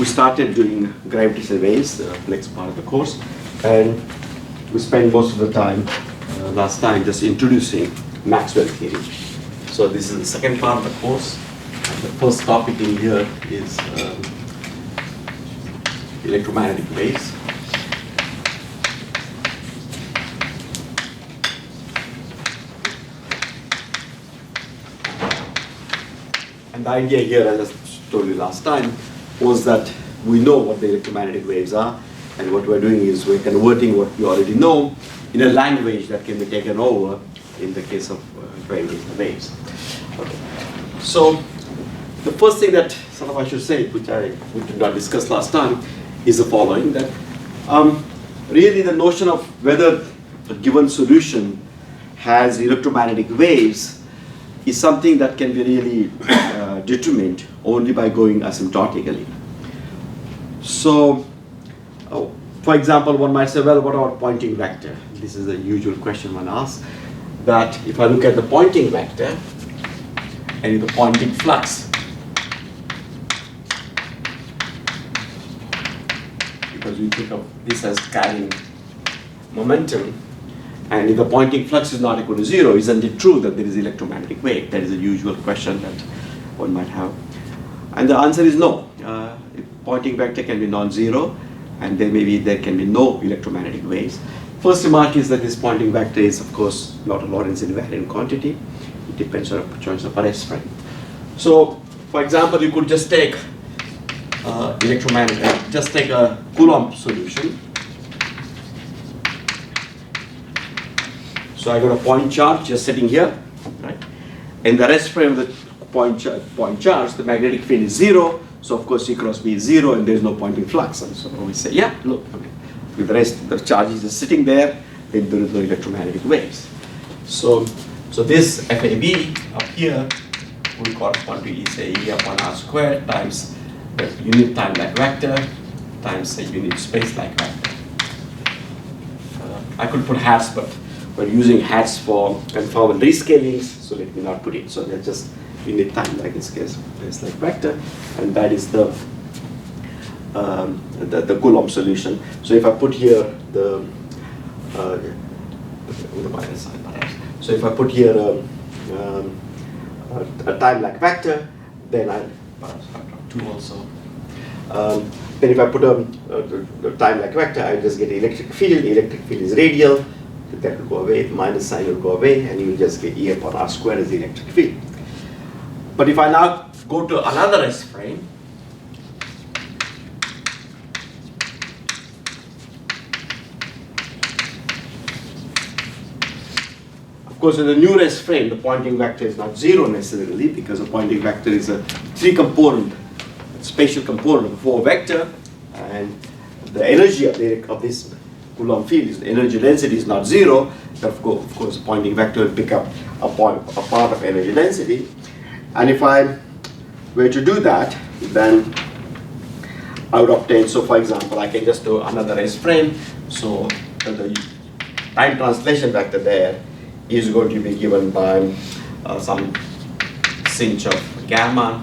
we started doing gravitational waves, the next part of the course, and we spent most of the time last time just introducing Maxwell theory. So this is the second part of the course. The first topic in here is electromagnetic waves. And the idea here, as I told you last time, was that we know what the electromagnetic waves are, and what we're doing is we're converting what we already know in a language that can be taken over in the case of gravitational waves. Okay. So the first thing that sort of I should say, which we did not discuss last time, is the following: that really the notion of whether a given solution has electromagnetic waves is something that can be really determined only by going asymptotically. So, for example, one might say, well, what about Poynting vector? This is a usual question one asks, that if I look at the Poynting vector and the Poynting flux, because we think of this as carrying momentum, and if the Poynting flux is not equal to 0, isn't it true that there is electromagnetic wave? That is a usual question that one might have. And the answer is no. Poynting vector can be non-zero, and there can be no electromagnetic waves. First remark is that this Poynting vector is, of course, not a Lorentz invariant quantity. It depends on a choice of a S frame. So, for example, you could just take just take a Coulomb solution. So I got a point charge just sitting here, right? In the rest frame of the point charge, the magnetic field is 0. So of course E cross B is 0, and there is no Poynting flux. And so we say, yeah, look, okay. With the rest, the charge is just sitting there, then there is no electromagnetic waves. So this FAB up here will correspond to E, say, E upon R squared times the unit time-like vector times the unit space-like vector. I could put hats, but we're using hats for conformal rescalings, so let me not put it. So that's just unit time-like, in this case, space-like vector, and that is the Coulomb solution. So if I put here with the minus sign perhaps. So if I put here a time-like vector, then I perhaps factor 2 also. Then if I put a time-like vector, I just get electric field. The electric field is radial. That will go away. The minus sign will go away, and you will just get E upon R squared as the electric field. But if I now go to another S frame, of course, in the new S frame, the Poynting vector is not 0 necessarily, because the Poynting vector is a 3-component spatial component of 4 vector, and the energy of this Coulomb field, the energy density is not 0. Therefore, of course, the Poynting vector will pick up a part of energy density. And if I were to do that, then I would obtain, so for example, I can just do another S frame. So the time translation vector there is going to be given by some sinh of gamma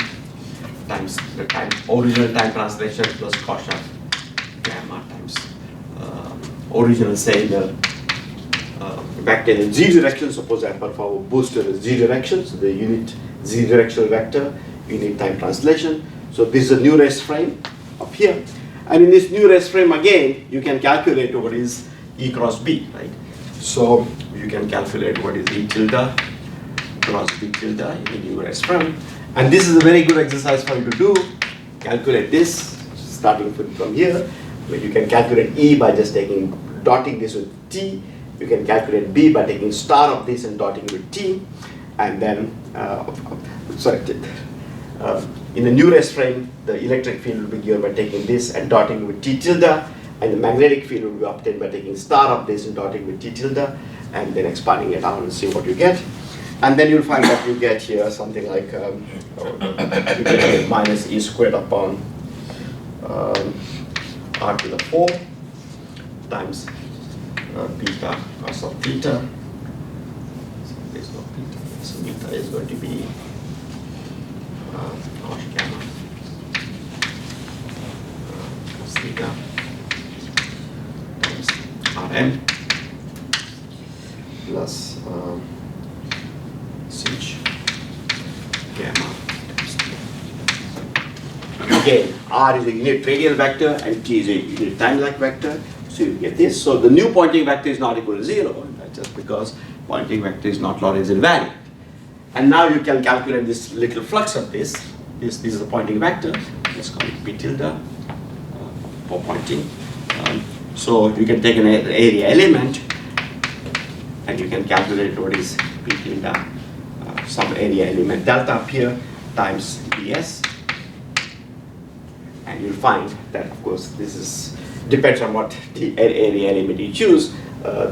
times the original time translation plus cos of gamma times original, say, the vector in z direction. Suppose I perform a boost in the z direction, so the unit z directional vector, unit time translation. So this is a new rest frame up here, and in this new rest frame again, you can calculate what is E cross B, right? So you can calculate what is E tilde cross B tilde in the new rest frame, and this is a very good exercise for you to do. Calculate this starting from here, where you can calculate E by just dotting this with T. You can calculate B by taking star of this and dotting with T, and then in the new rest frame, the electric field will be given by taking this and dotting with T tilde, and the magnetic field will be obtained by taking star of this and dotting with T tilde, and then expanding it out and see what you get. And then you'll find that you get here something like you get minus E squared upon R to the 4 times beta cos of theta. So there's no beta, so beta is going to be cos gamma theta times Rm plus sich gamma times T. Again, R is a unit radial vector and T is a unit time-like vector. So you get this. So the new Poynting vector is not equal to 0, and that's just because Poynting vector is not Lorentz invariant. And now you can calculate this little flux of this. This is a Poynting vector. Let's call it P tilde for Poynting. So you can take an area element and you can calculate what is P tilde, some area element delta up here times ds. And you'll find that, of course, this is depends on what the area element you choose.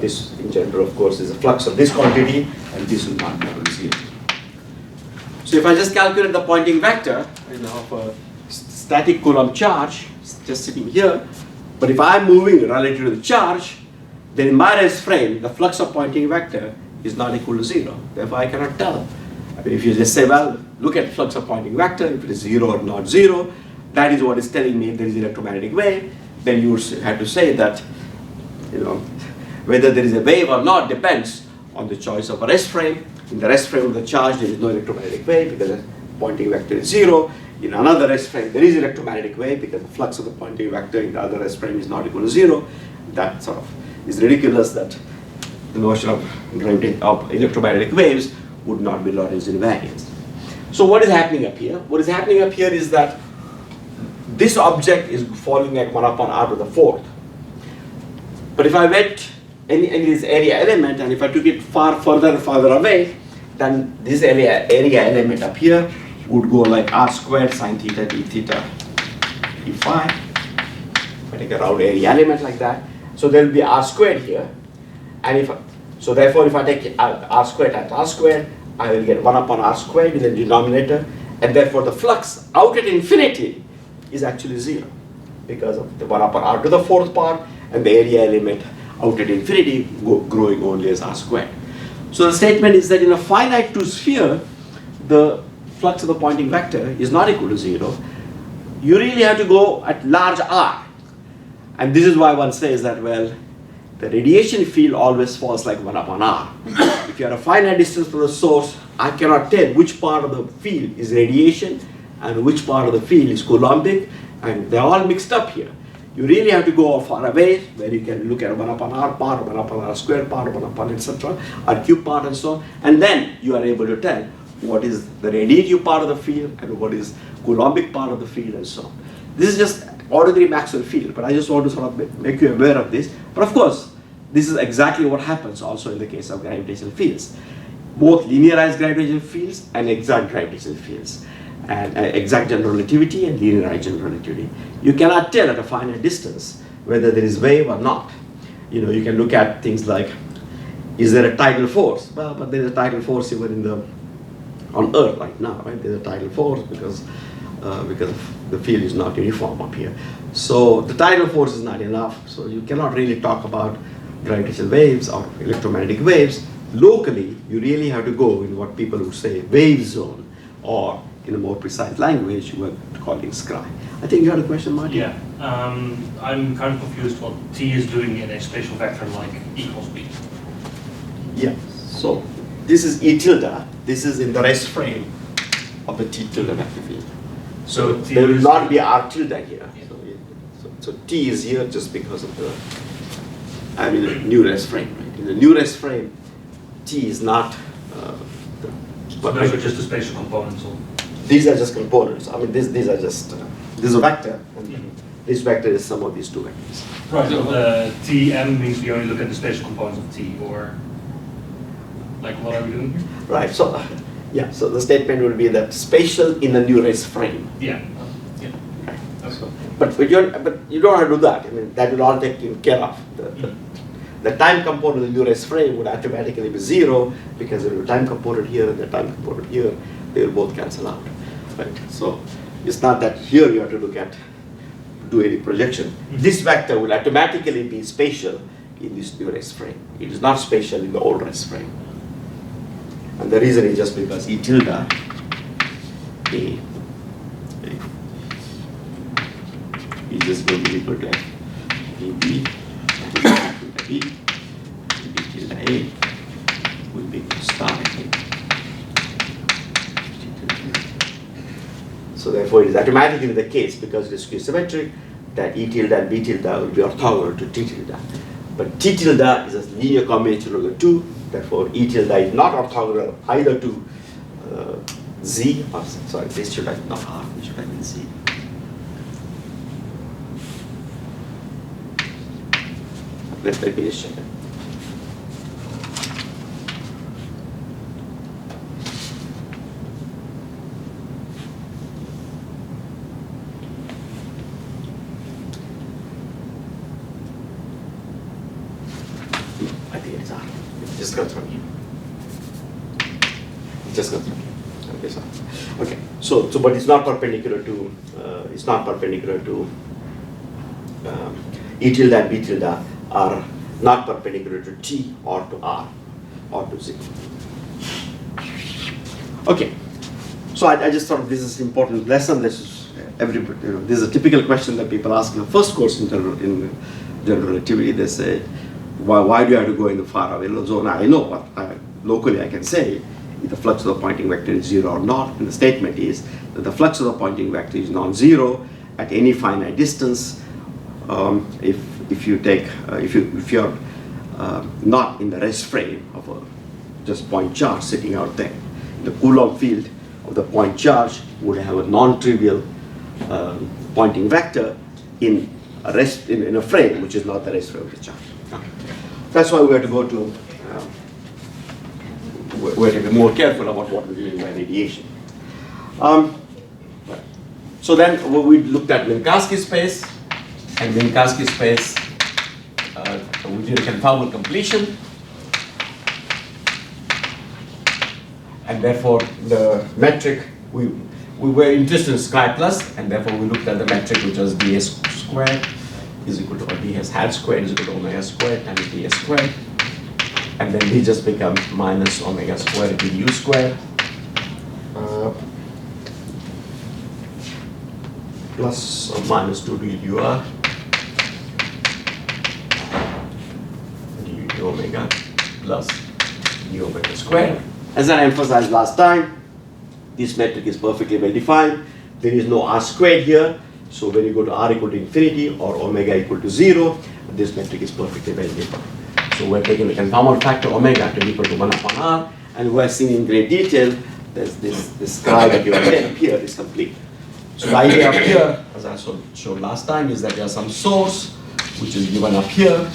This, in general, of course, is a flux of this quantity, and this will not be equal to 0. So if I just calculate the Poynting vector, of a static Coulomb charge, just sitting here, but if I'm moving relative to the charge, then in my rest frame, the flux of Poynting vector is not equal to 0. Therefore, I cannot tell. I mean, if you just say, well, look at flux of Poynting vector, if it is 0 or not 0, that is what is telling me there is electromagnetic wave. Then you have to say that, whether there is a wave or not depends on the choice of a rest frame. In the rest frame of the charge, there is no electromagnetic wave because the Poynting vector is 0. In another rest frame, there is electromagnetic wave because the flux of the Poynting vector in the other rest frame is not equal to 0. That sort of is ridiculous that the notion of electromagnetic waves would not be Lorentz invariant. So what is happening up here? What is happening up here is that this object is falling at 1 upon r to the 4th. But if I went any this area element and if I took it further away, then this area element up here would go like r squared sine theta d theta d phi. If I take a round area element like that, so there will be r squared here, and so therefore if I take r squared times r squared, I will get 1 upon r squared in the denominator, and therefore the flux out at infinity is actually 0 because of the 1 upon r to the 4th part and the area element out at infinity growing only as r squared. So the statement is that in a finite 2 sphere, the flux of the Poynting vector is not equal to 0. You really have to go at large r. And this is why one says that, well, the radiation field always falls like 1 upon r. If you are a finite distance from the source, I cannot tell which part of the field is radiation and which part of the field is Coulombic, and they're all mixed up here. You really have to go far away, where you can look at 1 upon r part, 1 upon r squared part, 1 upon etc., r cube part and so on, and then you are able to tell what is the radiative part of the field and what is Coulombic part of the field and so on. This is just ordinary Maxwell field, but I just want to sort of make you aware of this. But of course, this is exactly what happens also in the case of gravitational fields. Both linearized gravitational fields and exact gravitational fields. And exact general relativity and linearized general relativity. You cannot tell at a finite distance whether there is wave or not. You can look at things like, is there a tidal force? Well, but there is a tidal force even on Earth right now, right? There's a tidal force because the field is not uniform up here. So the tidal force is not enough. So you cannot really talk about gravitational waves or electromagnetic waves. Locally, you really have to go in what people would say wave zone, or in a more precise language, we're calling scri. I think you had a question, Martin? Yeah, I'm kind of confused what T is doing in a spatial vector like equals B. Yeah, so this is E tilde. This is in the rest frame of the T tilde vector field. So there will not be R tilde here. Yeah. So T is here just because of the new rest frame. Right? In the new rest frame, T is not. So those are just the spatial components. These are just components. I mean, these are just, this is a vector, and this vector is some of these two vectors. Right, so Tm means we only look at the spatial components of T, or like what are we doing here? Right, so, yeah, so the statement would be that spatial in the new race frame. Yeah, yeah. Right. Okay. So, but you don't have to do that. I mean, that will all taken care of. The time component of the new race frame would automatically be 0 because there will be a time component here and the time component here. They will both cancel out. Right? So it's not that here you have to do any projection. This vector will automatically be spatial in this new race frame. It is not spatial in the old race frame. And the reason is just because E tilde is just going to be equal to F dB, B tilde A will be equal to star A. So therefore, it is automatically the case, because it is skew-symmetric, that E tilde and B tilde will be orthogonal to T tilde. But T tilde is a linear combination of the two, therefore E tilde is not orthogonal either to Z, or sorry, this should have not R, this should have been Z. Let me just check it. I think it's R. It just comes from here. It just comes from here. Okay, so but it's not perpendicular to E tilde and B tilde are not perpendicular to T or to R or to Z. Okay, so I just thought this is an important lesson. This is this is a typical question that people ask in the first course in general relativity. They say, why do you have to go in the far away zone? I know what locally I can say if the flux of the Poynting vector is 0 or not, and the statement is that the flux of the Poynting vector is non-zero at any finite distance. If you're not in the rest frame of a just point charge sitting out there, the Coulomb field of the point charge would have a non-trivial Poynting vector in a frame which is not the rest frame of the charge. Okay. That's why we have to go to we have to be more careful about what we mean by radiation. So then we looked at Minkowski space. And Minkowski space, we did a conformal completion, and therefore the metric we were interested in scri-plus, and therefore we looked at the metric which was ds squared is equal to, or ds hat squared is equal to omega squared times ds squared, and then these just become minus omega squared du squared plus or minus 2 du r. Omega plus d omega squared. As I emphasized last time, this metric is perfectly well defined. There is no r squared here, so when you go to r equal to infinity or omega equal to 0, this metric is perfectly well defined. So we're taking the conformal factor omega to be equal to 1 upon r, and we're seeing in great detail this scri that you have up here is complete. So the idea up here, as I showed last time, is that there's some source which is given up here.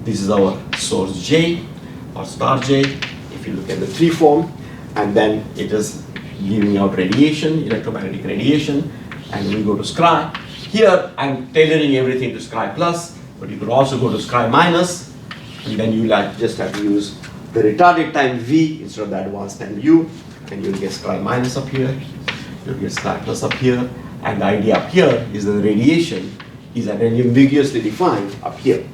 This is our source J or star J, if you look at the tree form, and then it is giving out radiation, electromagnetic radiation, and we go to scri. Here I'm tailoring everything to scri-plus, but you could also go to scri-minus, and then you just have to use the retarded time V instead of the advanced time U, and you'll get scri-minus up here, you'll get scri-plus up here, and the idea up here is that the radiation is ambiguously defined up here.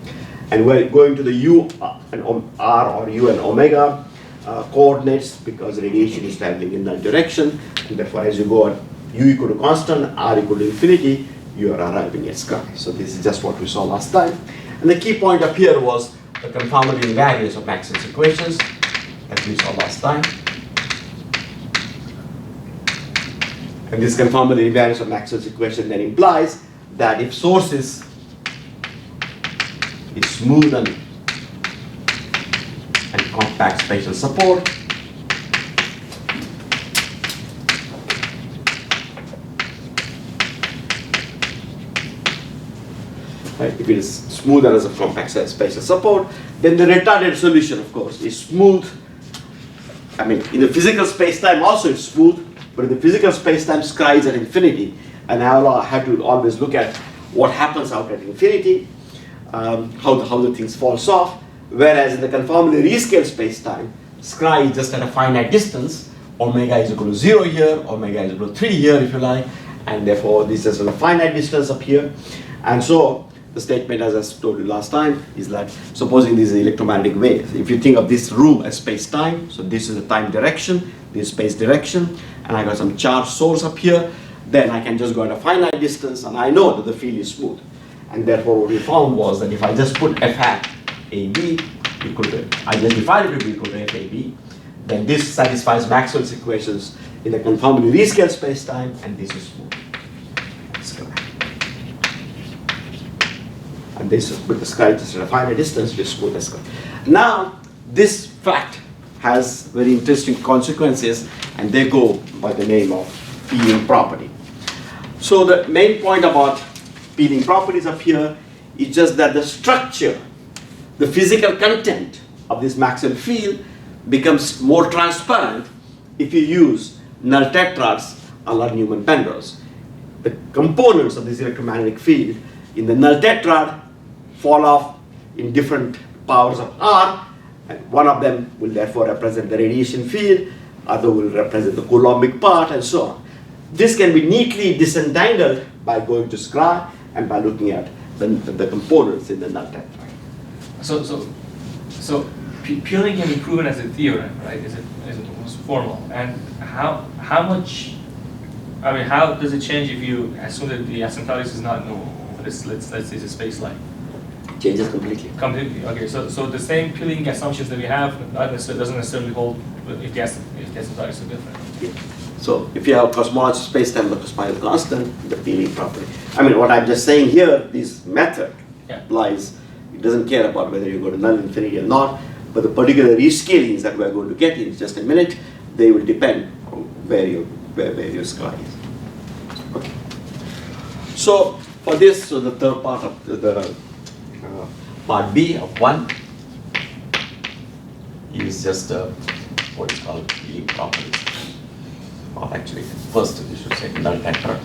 And we're going to the U and R or U and omega coordinates because radiation is traveling in that direction. And therefore, as you go on U equal to constant, R equal to infinity, you are arriving at scri. So this is just what we saw last time. And the key point up here was the conformal invariance of Maxwell's equations that we saw last time. And this conformal invariance of Maxwell's equation then implies that if sources is smooth and compact spatial support, right? If it is smooth and has a compact spatial support, then the retarded solution, of course, is smooth. I mean, in the physical space-time also it's smooth, but in the physical space-time scri is at infinity, and I have to always look at what happens out at infinity. How the things falls off, whereas in the conformally rescale space-time, scri is just at a finite distance. Omega is equal to 0 here, omega is equal to 3 here if you like, and therefore this is a finite distance up here. And so the statement, as I told you last time, is that supposing this is electromagnetic wave, if you think of this room as space-time, so this is the time direction, this is space direction, and I got some charge source up here, then I can just go at a finite distance and I know that the field is smooth. And therefore what we found was that if I just put f hat AB equal to, I just define it to be equal to FAB, then this satisfies Maxwell's equations in a conformally rescaled space-time, and this is smooth. And this with the scri just at a finite distance, we smooth as scri. Now, this fact has very interesting consequences, and they go by the name of peeling property. So the main point about peeling properties up here is just that the structure, the physical content of this Maxwell field becomes more transparent if you use null tetrads a la Newman Penrose. The components of this electromagnetic field in the null tetrad fall off in different powers of R, and one of them will therefore represent the radiation field, other will represent the Coulombic part, and so on. This can be neatly disentangled by going to Scra and by looking at the components in the null tetrad. So peeling can be proven as a theorem, right? Is it almost formal? And how does it change if you assume that the asymptotics is not known? Let's say it's a space line. Changes completely. Completely. Okay. So the same peeling assumptions that we have doesn't necessarily hold if the asymptotics are different. Yeah. So if you have cosmology space-time, the cosmology constant, the peeling property. I mean, what I'm just saying here, this method applies. It doesn't care about whether you go to null infinity or not, but the particular rescalings that we're going to get in just a minute, they will depend on where your scri is. Okay. So for this, so the third part of the part B of 1 is just what is called peeling properties. Or actually, first you should say null tetrad.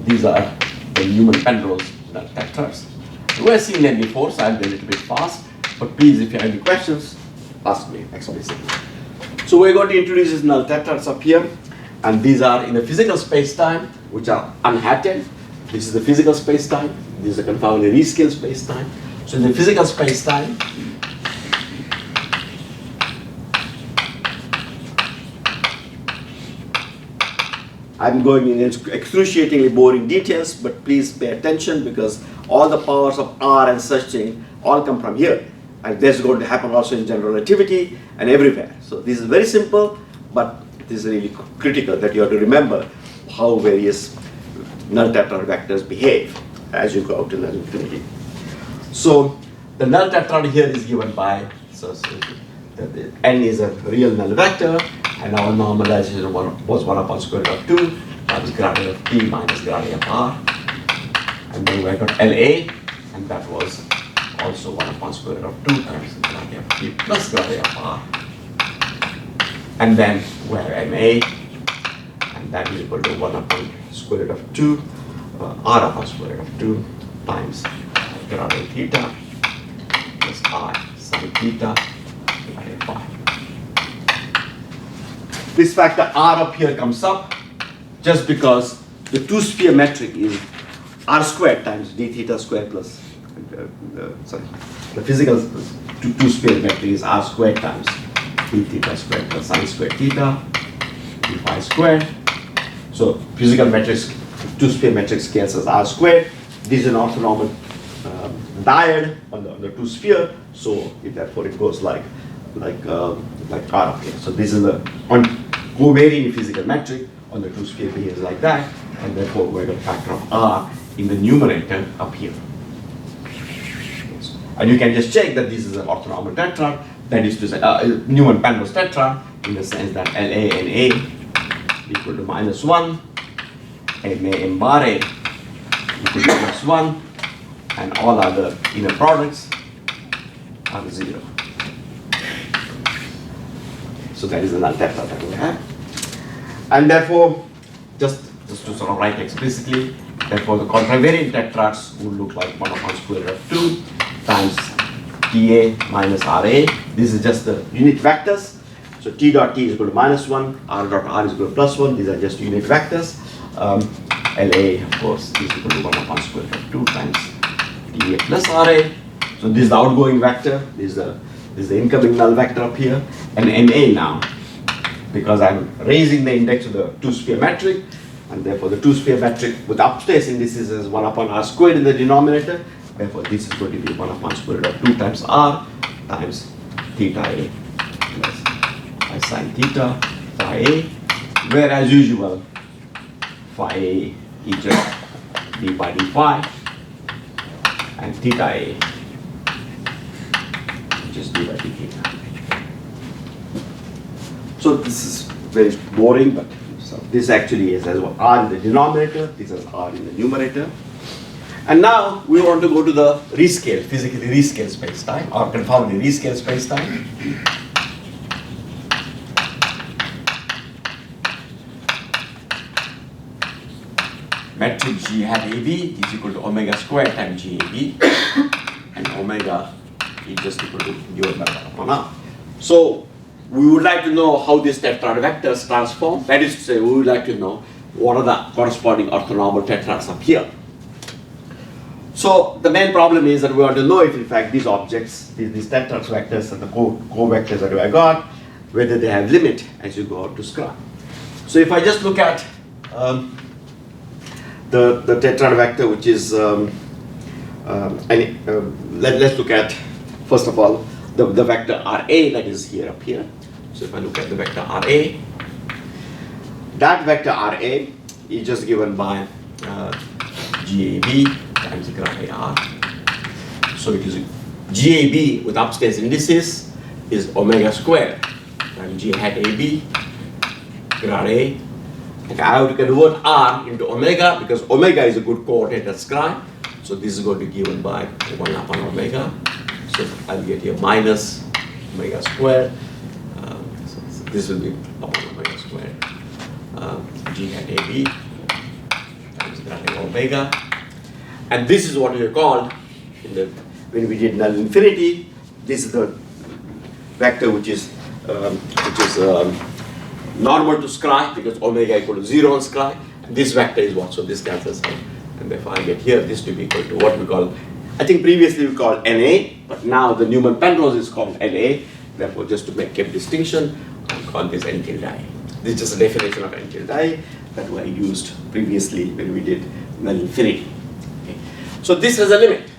These are the Newman Penrose null tetrads. We have seen them before, so I'll be a little bit fast. But please, if you have any questions, ask me explicitly. So we're going to introduce these null tetrads up here, and these are in the physical space-time, which are unhatted. This is the physical space-time. This is a confounded rescale space-time. So in the physical space-time, I'm going in excruciatingly boring details, but please pay attention because all the powers of R and such thing all come from here. And this is going to happen also in general relativity and everywhere. So this is very simple, but it is really critical that you have to remember how various null tetrad vectors behave as you go out to null infinity. So the null tetrad here is given by, the n is a real null vector, and our normalization was 1 upon square root of 2 times gradient of t minus gradient of r. And then we got LA, and that was also 1 upon square root of 2 times gradient of t plus gradient of r. And then we have MA, and that is equal to 1 upon square root of 2, r upon square root of 2 times gradient theta plus r sin theta divided by. This factor r up here comes up just because the two-sphere metric is r squared times d theta squared plus, the physical two-sphere metric is r squared times d theta squared plus sin squared theta d phi squared. So physical metrics, two-sphere metric scales as r squared. This is an orthonormal dyad on the two-sphere, so therefore it goes like r up here. So this is the covariant physical metric on the two-sphere behaves like that, and therefore we're going to factor of r in the numerator up here. And you can just check that this is an orthonormal tetrad, that is to say Newman Penrose tetrad, in the sense that LA and A equal to -1, MA and bar A equal to +1, and all other inner products are 0. So that is the null tetrad that we have. And therefore, just to sort of write explicitly, therefore the contravariant tetrads would look like 1 upon square root of 2 times TA minus RA. This is just the unit vectors. So T dot T is equal to -1, R dot R is equal to +1. These are just unit vectors. LA, of course, is equal to 1 upon square root of 2 times TA plus RA. So this is the outgoing vector. This is the incoming null vector up here. And MA now because I'm raising the index of the two-sphere metric, and therefore the two-sphere metric with upstairs indices is 1 upon r squared in the denominator. Therefore, this is going to be 1 upon square root of 2 times r times theta a plus phi sine theta phi a, where as usual phi a is just d by d phi, and theta a just d by d theta. So this is very boring, but so this actually is as well r in the denominator, this is r in the numerator. And now we want to go to the rescale, physically rescale space-time, or conformally rescale space-time. Metric G hat AB is equal to omega squared times GAB, and omega is just equal to given by 1 upon r. So we would like to know how these tetrad vectors transform. That is to say, we would like to know what are the corresponding orthonormal tetrads up here. So the main problem is that we want to know if in fact these objects, these tetrads vectors and the co-vectors that I got, whether they have limit as you go out to Scra. So if I just look at the tetrad vector, which is, let's look at, first of all, the vector RA that is here up here. So if I look at the vector RA, that vector RA is just given by GAB times grad AR. So it is GAB with upstairs indices is omega squared times G hat AB grad A. And I have to convert R into omega because omega is a good coordinate at Scra. So this is going to be given by 1 upon omega. So I'll get here minus omega squared. So this will be upon omega squared. G hat AB times grad A omega. And this is what we are called when we did null infinity. This is the vector which is normal to Scra because omega equal to 0 on Scra. And this vector is what? So this cancels out. And therefore I get here this to be equal to what we call, I think previously we called NA, but now the Newman Penrose is called NA. Therefore, just to make a distinction, I call this N tilde I. This is just a definition of N tilde I that I used previously when we did null infinity. Okay. So this has a limit.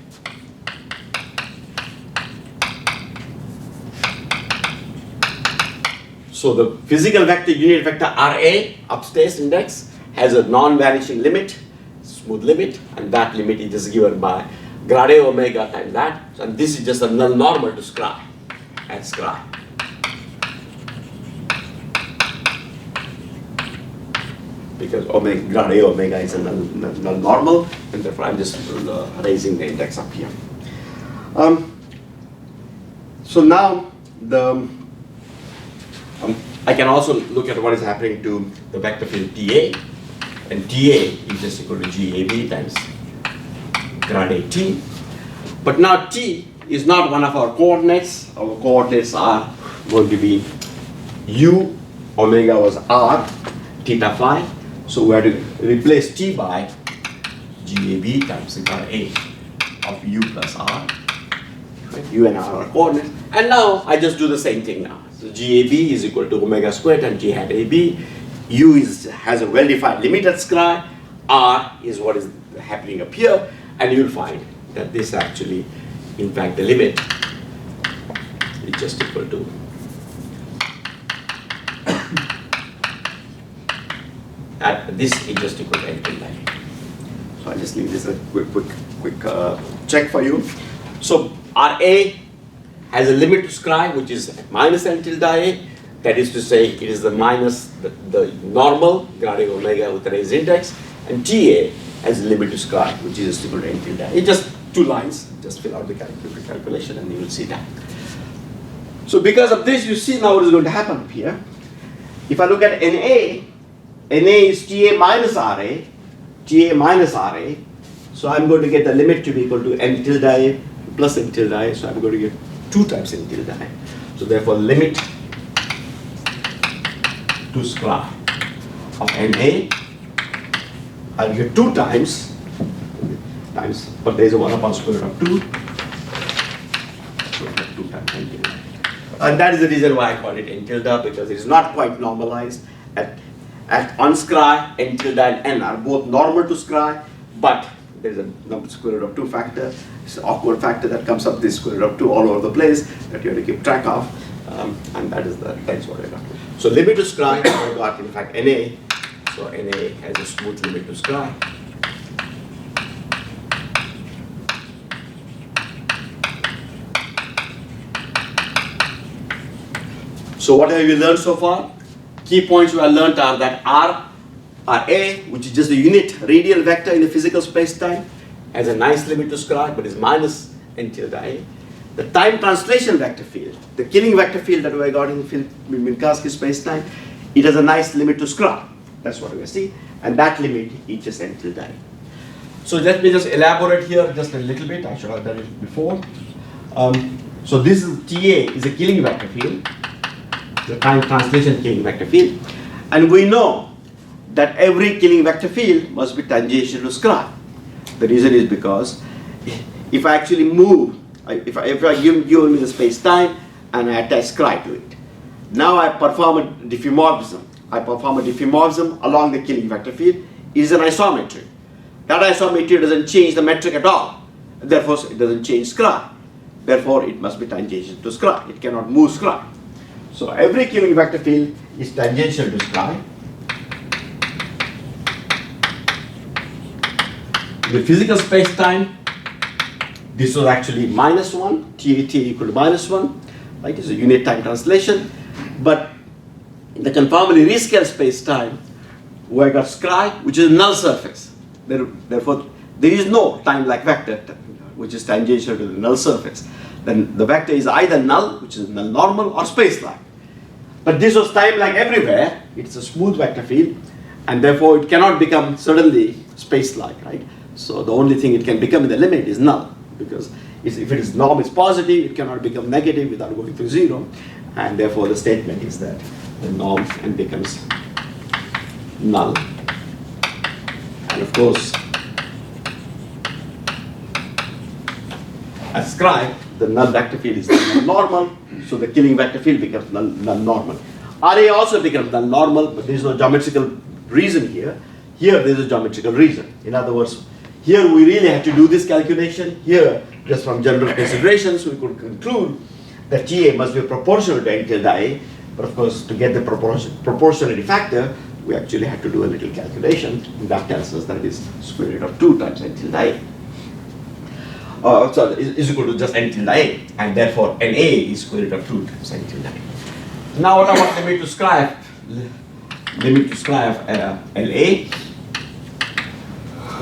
So the physical vector, unit vector RA, upstairs index, has a non-vanishing limit, smooth limit, and that limit is just given by grad A omega times that. And this is just a null normal to Scra at Scra. Because omega, grad A omega is a null normal, and therefore I'm just raising the index up here. So now I can also look at what is happening to the vector field TA, and TA is just equal to GAB times grad AT. But now T is not one of our coordinates. Our coordinates are going to be U, omega was R, theta phi. So we have to replace T by GAB times grad A of U plus R. Right? U and R are coordinates. And now I just do the same thing now. So GAB is equal to omega squared and G hat AB. U has a well-defined limit at Scra. R is what is happening up here. And you'll find that this actually, in fact, the limit is just equal to this is just equal to N tilde I. So I'll just leave this a quick check for you. So RA has a limit to Scra, which is minus N tilde I. That is to say, it is the minus the normal grad A omega with the raised index, and TA has a limit to Scra, which is just equal to N tilde I. It's just 2 lines. Just fill out the calculation, and you will see that. So because of this, you see now what is going to happen up here. If I look at NA is TA minus RA, TA minus RA. So I'm going to get the limit to be equal to N tilde I plus N tilde I. So I'm going to get 2 times N tilde I. So therefore, limit to Scra of NA, I'll get 2 times, but there is a 1 upon square root of 2. So 2 times N tilde I. And that is the reason why I call it n tilde, because it is not quite normalized. On scri, n tilde and n are both normal to scri, but there is a number square root of 2 factor. It's an awkward factor that comes up this square root of 2 all over the place that you have to keep track of, and that's what I got. So limit to scri, I got in fact NA. So NA has a smooth limit to scri. So what have we learned so far? Key points we have learned are that RA, which is just the unit radial vector in the physical space-time, has a nice limit to scri, but is minus n tilde A. The time translation vector field, the killing vector field that we got in Minkowski space-time, it has a nice limit to scri. That's what we see, and that limit is just n tilde A. So let me just elaborate here just a little bit. I should have done it before. So this is TA is a killing vector field, the time translation killing vector field, and we know that every killing vector field must be tangential to scri. The reason is because if I actually move, if I give me the space-time and I attach scri to it, now I perform a diffeomorphism. I perform a diffeomorphism along the killing vector field. It is an isometry. That isometry doesn't change the metric at all. Therefore, it doesn't change scri. Therefore, it must be tangential to scri. It cannot move scri. So every killing vector field is tangential to scri. The physical space-time, this was actually -1, TAT equal to -1, right? It's a unit time translation. But in the conformally rescale space-time, we got scri, which is a null surface. Therefore, there is no time-like vector which is tangential to the null surface. Then the vector is either null, which is null normal, or space-like. But this was time-like everywhere. It's a smooth vector field, and therefore it cannot become suddenly space-like, right? So the only thing it can become in the limit is null, because if it is norm is positive, it cannot become negative without going to 0, and therefore the statement is that the norm and becomes null. And of course, as scri, the null vector field is null normal, so the killing vector field becomes null normal. RA also becomes null normal, but there is no geometrical reason here. Here there is a geometrical reason. In other words, here we really have to do this calculation. Here, just from general considerations, we could conclude that TA must be proportional to n tilde A, but of course, to get the proportionality factor, we actually have to do a little calculation, and that tells us that it is square root of 2 times n tilde A. So is equal to just n tilde A, and therefore NA is square root of 2 times n tilde A. Now what about limit to scri of LA?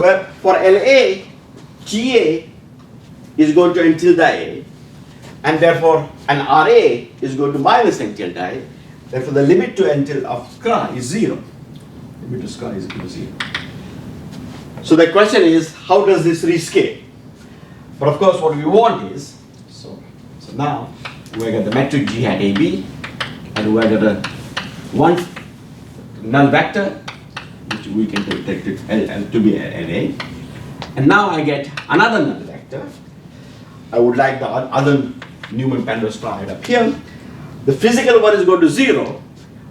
Well, for LA, GA is going to n tilde A, and therefore an RA is going to minus n tilde A. Therefore, the limit to n tilde of scri is 0. Limit to scri is equal to 0. So the question is, how does this rescale? But of course, what we want is, so now we got the metric G hat AB, and we got a one null vector, which we can take it to be NA. And now I get another null vector. I would like the other Newman Penrose right up here. The physical one is going to 0,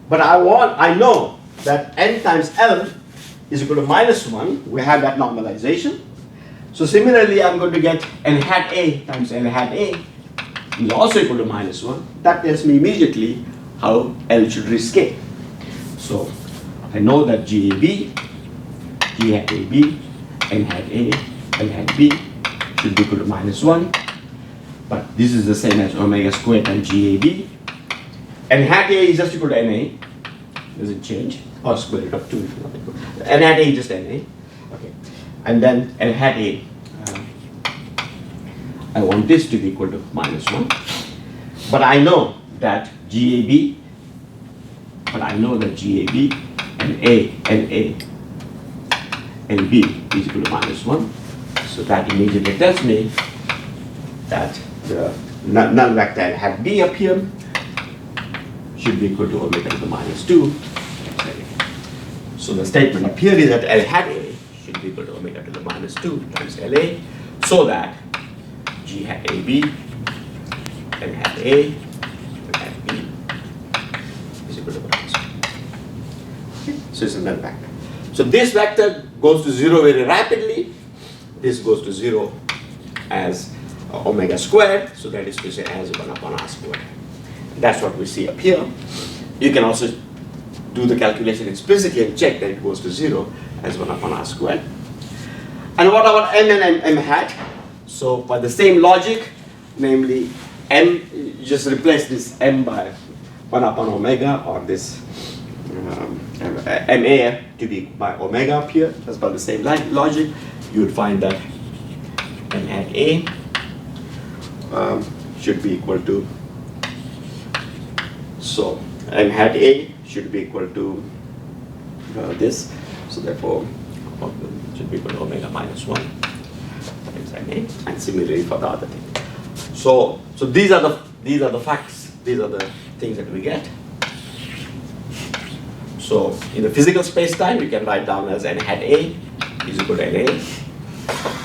but I know that n times L is equal to -1. We have that normalization. So similarly, I'm going to get n hat A times n hat A is also equal to -1. That tells me immediately how L should rescale. So I know that GAB, G hat AB, n hat A, n hat B should be equal to -1. But this is the same as omega squared times GAB. N hat A is just equal to NA. Doesn't change. Or square root of 2 if you want to go. N hat A is just NA. Okay. And then N hat A, I want this to be equal to -1. But I know that GAB and NA and B is equal to -1. So that immediately tells me that the null vector N hat B up here should be equal to omega to the -2. So the statement up here is that L hat A should be equal to omega to the -2 times LA, so that G hat AB, N hat A, and to the minus 1. Okay? So it's a null vector. So this vector goes to 0 very rapidly. This goes to 0 as omega squared. So that is to say as 1 upon r squared. That's what we see up here. You can also do the calculation explicitly and check that it goes to 0 as 1 upon r squared. And what about m and m hat? So by the same logic, namely m, you just replace this m by 1 upon omega, or this ma to be by omega up here. That's by the same logic. You would find that m hat a should be equal to, so m hat a should be equal to this. So therefore, it should be equal to omega minus 1 times ma, and similarly for the other thing. So these are the facts. These are the things that we get. So in the physical space-time, you can write down as n hat a is equal to na,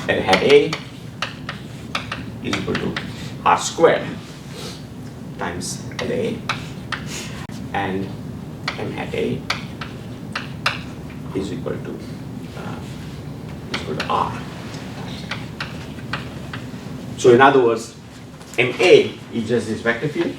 n hat a is equal to r squared times na, and n hat a is equal to r. So in other words, ma is just this vector field,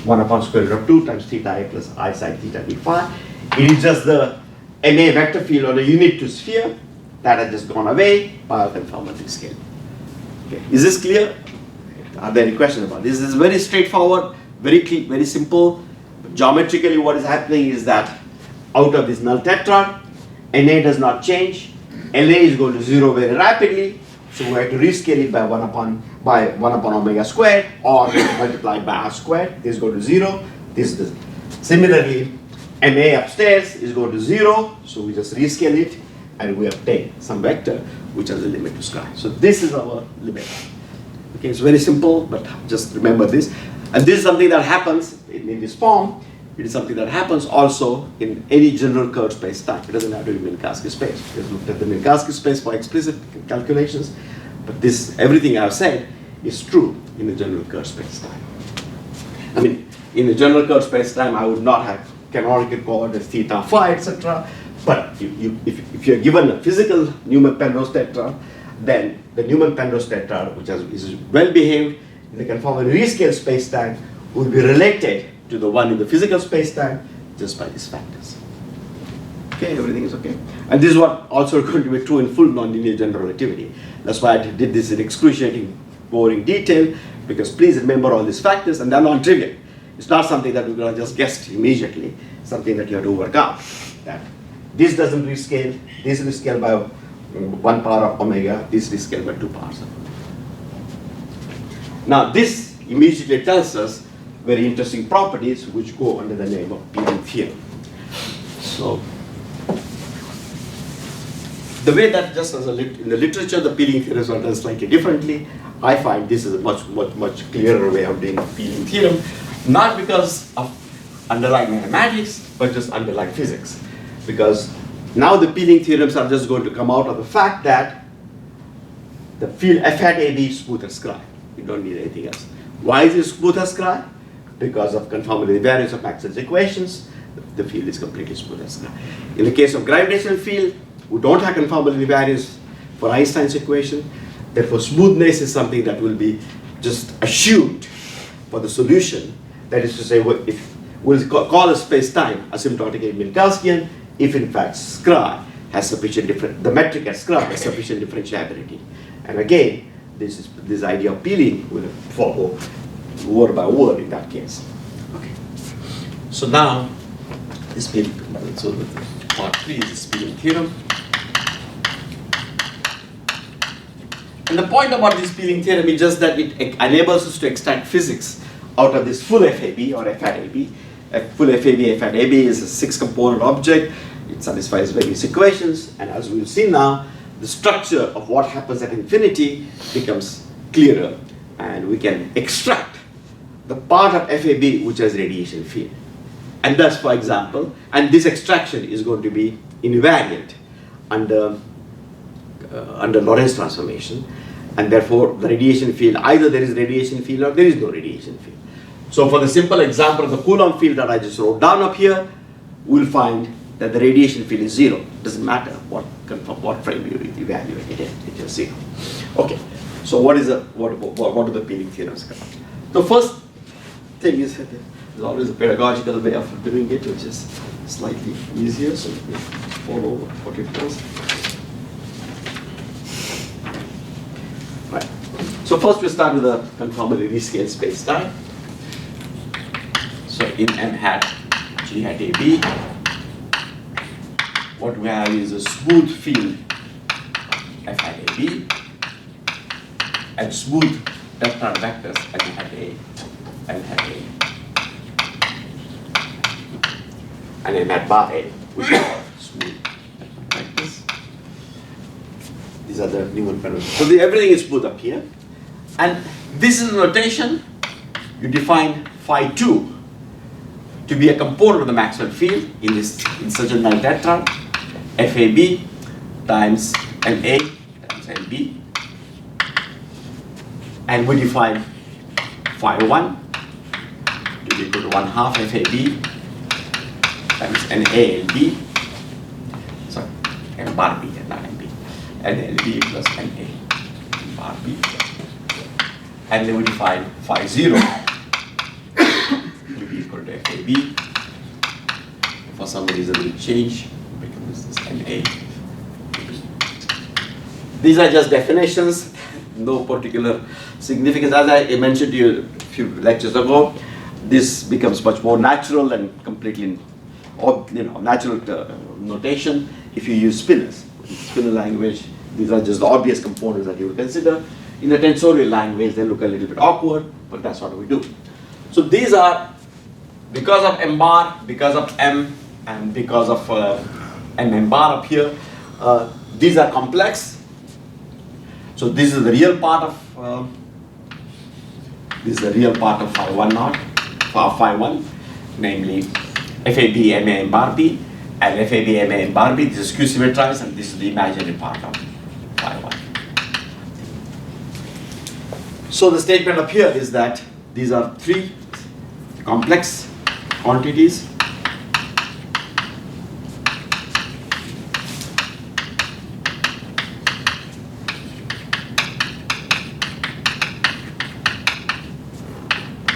1 upon square root of 2 times theta a plus I sine theta d phi. It is just the ma vector field on a unit to sphere that has just gone away by a conformal rescaling. Okay. Is this clear? Are there any questions about this? This is very straightforward, very simple. Geometrically, what is happening is that out of this null tetrad, Na does not change. La is going to 0 very rapidly, so we have to rescale it by 1 upon omega squared, or multiplied by r squared. This is going to 0. Similarly, Ma upstairs is going to 0, so we just rescale it, and we obtain some vector which has a limit to Scra. So this is our limit. Okay, it's very simple, but just remember this. And this is something that happens in this form. It is something that happens also in any general curved space-time. It doesn't have to be Minkowski space. We have looked at the Minkowski space for explicit calculations, but this, everything I've said is true in the general curved space-time. I mean, in the general curved space-time, I would not have canonical coordinates theta, phi, etc. But if you're given a physical Newman Penrose tetrad, then the Newman Penrose tetrad, which is well behaved in the conformal rescale space-time, will be related to the one in the physical space-time just by these factors. Okay, everything is okay. And this is what also going to be true in full nonlinear general relativity. That's why I did this in excruciating, boring detail, because please remember all these factors, and they're non-trivial. It's not something that we're going to just guess immediately. It's something that you have to work out. That this doesn't rescale, this is rescaled by 1 power of omega, this is rescaled by 2 powers of omega. Now this immediately tells us very interesting properties which go under the name of Peeling theorem. So the way that just as in the literature the Peeling theorems are done slightly differently, I find this is a much clearer way of doing Peeling theorem, not because of underlying mathematics, but just underlying physics. Because now the Peeling theorems are just going to come out of the fact that the field f hat AB is smooth as Scra. You don't need anything else. Why is it smooth as Scra? Because of conformal invariance of Maxwell's equations, the field is completely smooth as Scra. In the case of gravitational field, we don't have conformal invariance for Einstein's equation. Therefore, smoothness is something that will be just assumed for the solution. That is to say, if we'll call a space-time asymptotically Minkowskian, if in fact Scra has sufficient the metric at Scra has sufficient differentiability. And again, this idea of peeling will follow word by word in that case. Okay. So now this peeling, so part 3 is this Peeling theorem. And the point about this Peeling theorem is just that it enables us to extract physics out of this full FAB or F hat AB. A full FAB, F hat AB is a 6-component object. It satisfies various equations, and as we'll see now, the structure of what happens at infinity becomes clearer, and we can extract the part of FAB which has radiation field. And thus, for example, and this extraction is going to be invariant under Lorentz transformation, and therefore the radiation field, either there is radiation field or there is no radiation field. So for the simple example of the Coulomb field that I just wrote down up here, we'll find that the radiation field is 0. Doesn't matter what frame you evaluate it in, it's just 0. Okay, so what are the peeling theorems? The first thing is there's always a pedagogical way of doing it, which is slightly easier, so we follow what it was. Right. So first we start with the conformally rescaled space-time. So in m hat g hat AB, what we have is a smooth field f hat AB and smooth tetrad vectors f hat A, L hat A, and m hat bar A, which are smooth vectors. These are the Newman Penrose. So everything is smooth up here, and this is the notation. You define phi 2 to be a component of the Maxwell field in such a null tetrad, FAB times MA times MB, and we define phi 1 to be equal to 1/2 FAB times NALB, sorry, M bar B, not MB, NLB plus NA bar B, and then we define phi 0 to be equal to FAB. For some reason we change, becomes this NA. These are just definitions, no particular significance. As I mentioned to you a few lectures ago, this becomes much more natural and completely natural notation if you use spinors. In spinor language, these are just the obvious components that you would consider. In a tensorial language, they look a little bit awkward, but that's what we do. So these are, because of M bar, because of M, and because of M bar up here, these are complex. So this is the real part of phi 1 naught, phi 1, namely FAB MA bar B, and FAB MA bar B. This is Q symmetrized, and this is the imaginary part of phi 1. So the statement up here is that these are 3 complex quantities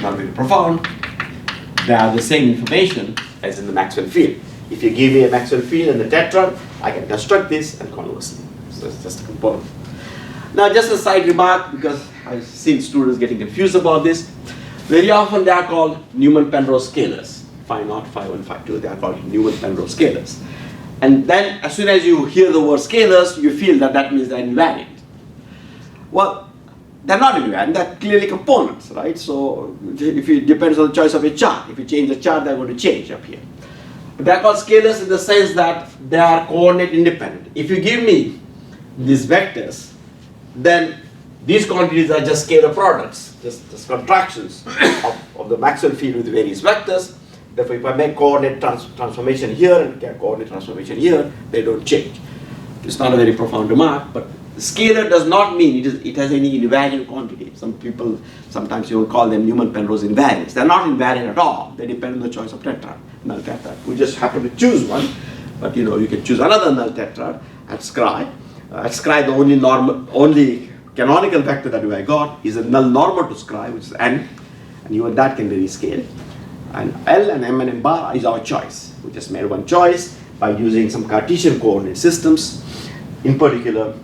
not very profound. They have the same information as in the Maxwell field. If you give me a Maxwell field and a tetrad, I can construct this and conversely. So it's just a component. Now just a side remark, because I've seen students getting confused about this. Very often they are called Newman Penrose scalars. Phi 0, phi 1, phi 2, they are called Newman Penrose scalars. And then as soon as you hear the word scalars, you feel that means they're invariant. Well, they're not invariant, they're clearly components, right? So if it depends on the choice of your chart. If you change the chart, they're going to change up here. But they're called scalars in the sense that they are coordinate independent. If you give me these vectors, then these quantities are just scalar products, just contractions of the Maxwell field with various vectors. Therefore, if I make coordinate transformation here and get coordinate transformation here, they don't change. It's not a very profound remark, but scalar does not mean it has any invariant quantity. Some people, sometimes you will call them Newman Penrose invariants. They're not invariant at all. They depend on the choice of tetrad, null tetrad. We just happen to choose one, but you can choose another null tetrad at scri. At scri, the only canonical vector that I got is a null normal to scri, which is n, and even that can be rescaled. And L and M and M bar is our choice. We just made one choice by using some Cartesian coordinate systems. In particular,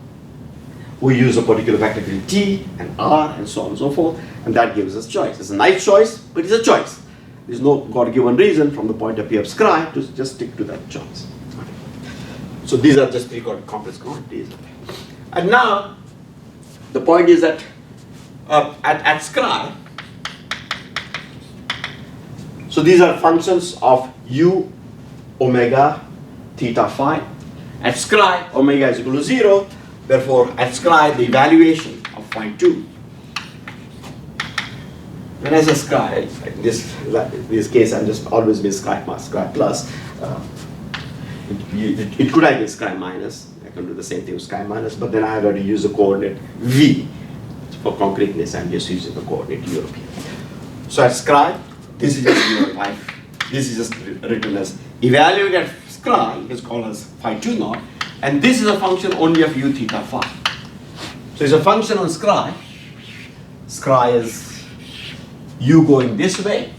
we use a particular vector field T and R and so on and so forth, and that gives us choice. It's a nice choice, but it's a choice. There's no God-given reason from the point of view of scri to just stick to that choice. So these are just 3 complex quantities. And now, the point is that at scri, so these are functions of u, omega, theta, phi. At scri, omega is equal to 0. Therefore, at scri, the evaluation of phi 2. When I say scri, in this case, I'm just always been scri-plus. It could have been scri minus. I can do the same thing with scri minus, but then I have got to use the coordinate v. For concreteness, I'm just using the coordinate European. So at scri, this is just given by, this is just written as evaluate at scri is called as phi 2 naught, and this is a function only of u theta phi. So it's a function on scri. Scri is u going this way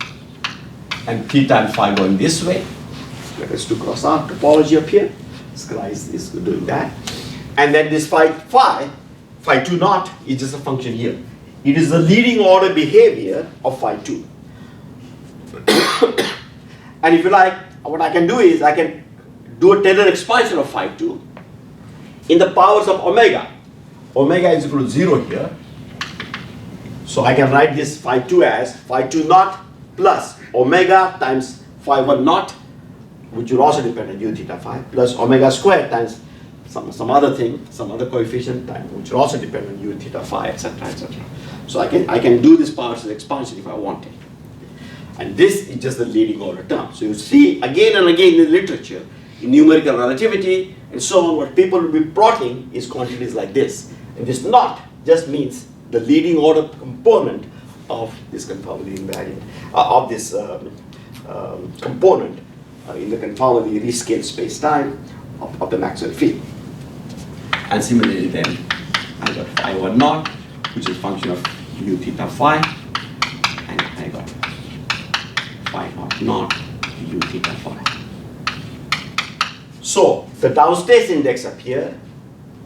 and theta and phi going this way. Let us do cross R topology up here. Scri is doing that. And then this phi 2 naught is just a function here. It is the leading order behavior of phi 2. And if you like, what I can do is I can do a Taylor expansion of phi 2 in the powers of omega. Omega is equal to 0 here. So I can write this phi 2 as phi 2 naught plus omega times phi 1 naught, which will also depend on u theta phi, plus omega squared times some other thing, some other coefficient time, which will also depend on u theta phi, etc., etc. So I can do this partial expansion if I want it. And this is just the leading order term. So you see again and again in the literature, in numerical relativity and so on, what people will be plotting is quantities like this. And this naught just means the leading order component of this conformally invariant, of this component in the conformally rescaled space-time of the Maxwell field. And similarly then, I got phi 1 naught, which is a function of u theta phi, and I got phi naught naught u theta phi. So the downstairs index up here,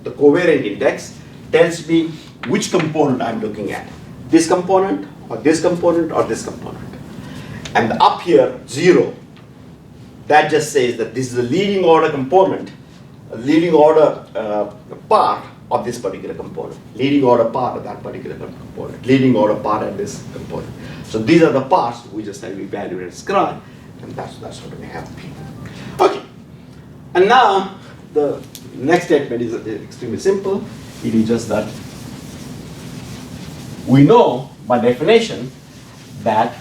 the covariant index, tells me which component I'm looking at. This component, or this component, or this component. And up here, 0, that just says that this is the leading order component, a leading order part of this particular component, leading order part of that particular component, leading order part of this component. So these are the parts we just have evaluated scri, and that's what we have here. Okay, and now the next statement is extremely simple. It is just that we know by definition that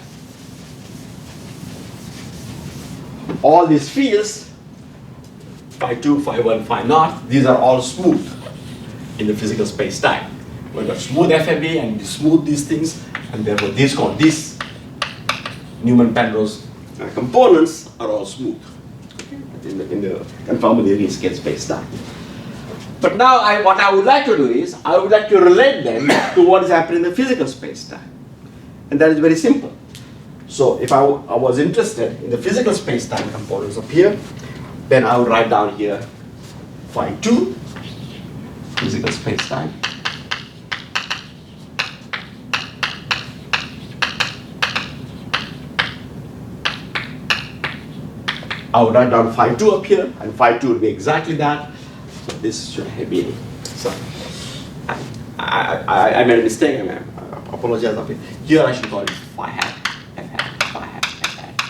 all these fields, phi 2, phi 1, phi naught, these are all smooth in the physical space-time. We've got smooth FAB and smooth these things, and therefore these Newman Penrose components are all smooth in the conformally rescaled space-time. But now what I would like to do is, I would like to relate them to what is happening in the physical space-time. And that is very simple. So if I was interested in the physical space-time components up here, then I would write down here phi 2, physical space-time, I would write down phi 2 up here, and phi 2 would be exactly that. So this should have been. So I made a mistake. I apologize of it. Here I should call it phi hat, f hat, phi hat, f hat.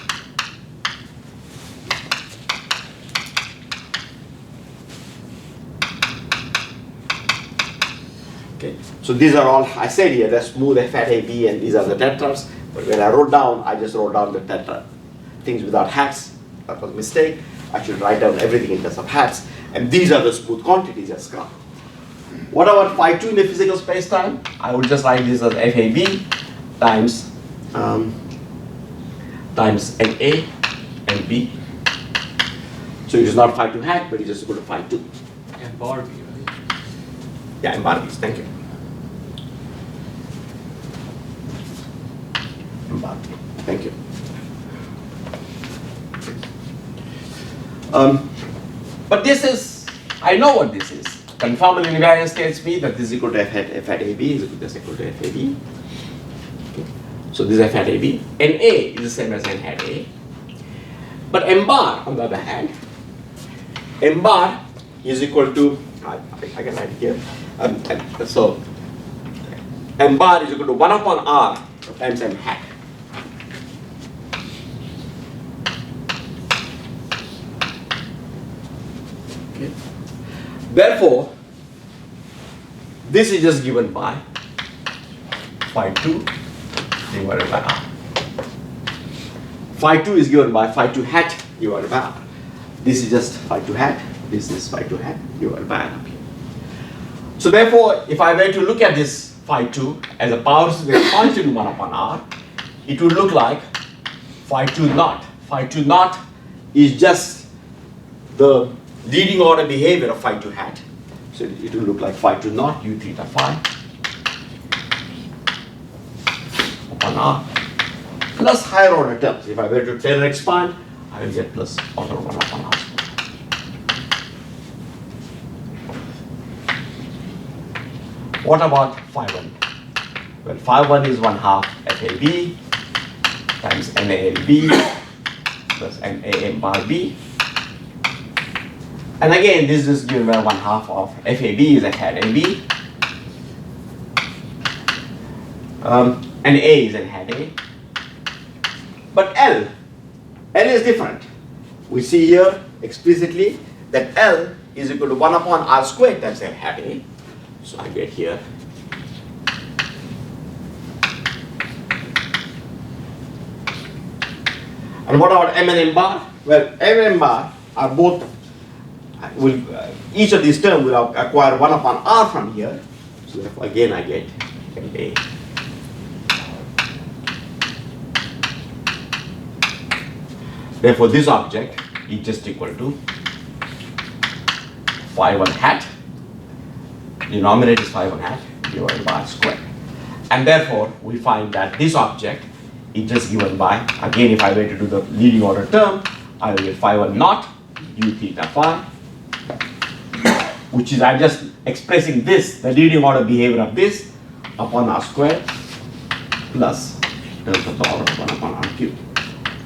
Okay. So these are all I said here. The smooth f hat AB, and these are the tetrads. But when I wrote down, I just wrote down the tetrad things without hats. That was a mistake. I should write down everything in terms of hats. And these are the smooth quantities as Scra. What about phi 2 in the physical space-time? I would just write this as FAB times NA and B. So it is not phi 2 hat, but it is equal to phi 2. And bar B, right? Yeah, and bar B's, thank you. And bar B, thank you. But this is, I know what this is. Conformal invariance tells me that this is equal to f hat AB is equal to FAB. Okay. So this is f hat AB. NA is the same as n hat A. But M bar, on the other hand, M bar is equal to, I can write it here. So M bar is equal to 1 upon R times M hat. Okay. Therefore, this is just given by phi 2 divided by R. Phi 2 is given by phi 2 hat divided by R. This is just phi 2 hat. This is phi 2 hat divided by R up here. So therefore, if I were to look at this phi 2 as a power series expansion 1 upon R, it would look like phi 2 naught. Phi 2 naught is just the leading order behavior of phi 2 hat. So it will look like phi 2 naught u theta phi upon r plus higher order terms. If I were to Taylor expand, I will get plus order 1 upon r squared. What about phi 1? Well, phi 1 is 1/2 FAB times MALB plus MAM bar B. And again, this is given by 1/2 of FAB is at hat AB. And A is at hat A. But L is different. We see here explicitly that L is equal to 1 upon r squared times at hat A. So I get here and what about M and M bar? Well, M and M bar are both each of these terms will acquire 1 upon r from here. So therefore again I get MA. Therefore this object is just equal to phi 1 hat. Denominator is phi 1 hat divided by r squared. And therefore we find that this object is just given by, again if I were to do the leading order term, I will get phi 1 naught u theta phi, which is, I'm just expressing this, the leading order behavior of this, upon r squared plus terms of the order 1 upon r cubed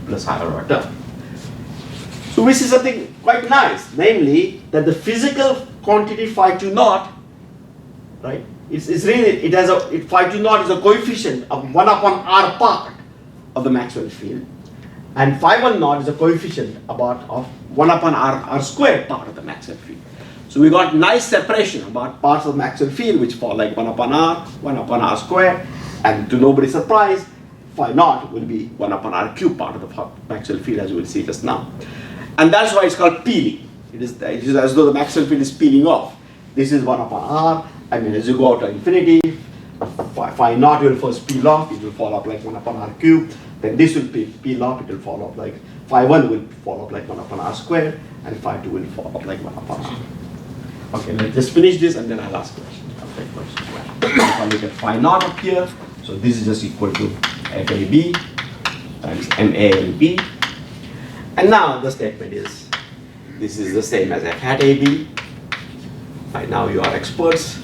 plus higher order term. So we see something quite nice, namely that the physical quantity phi 2 naught, right? It's really, it has a, phi 2 naught is a coefficient of 1 upon r part of the Maxwell field, and phi 1 naught is a coefficient of 1 upon r squared part of the Maxwell field. So we got nice separation about parts of the Maxwell field which fall like 1 upon r squared, and to nobody's surprise, phi naught will be 1 upon r cubed part of the Maxwell field, as we will see just now. And that's why it's called peeling. It is as though the Maxwell field is peeling off. This is 1 upon r. I mean, as you go out to infinity, phi naught will first peel off. It will fall off like 1 upon r cubed. Then this will peel off. It will fall off like phi 1 will fall off like 1 upon r squared, and phi 2 will fall off like 1 upon r. Okay, let's just finish this and then I'll ask questions. Okay, if I look at phi naught up here, so this is just equal to FAB times MALB. And now the statement is, this is the same as F hat AB. Right now you are experts.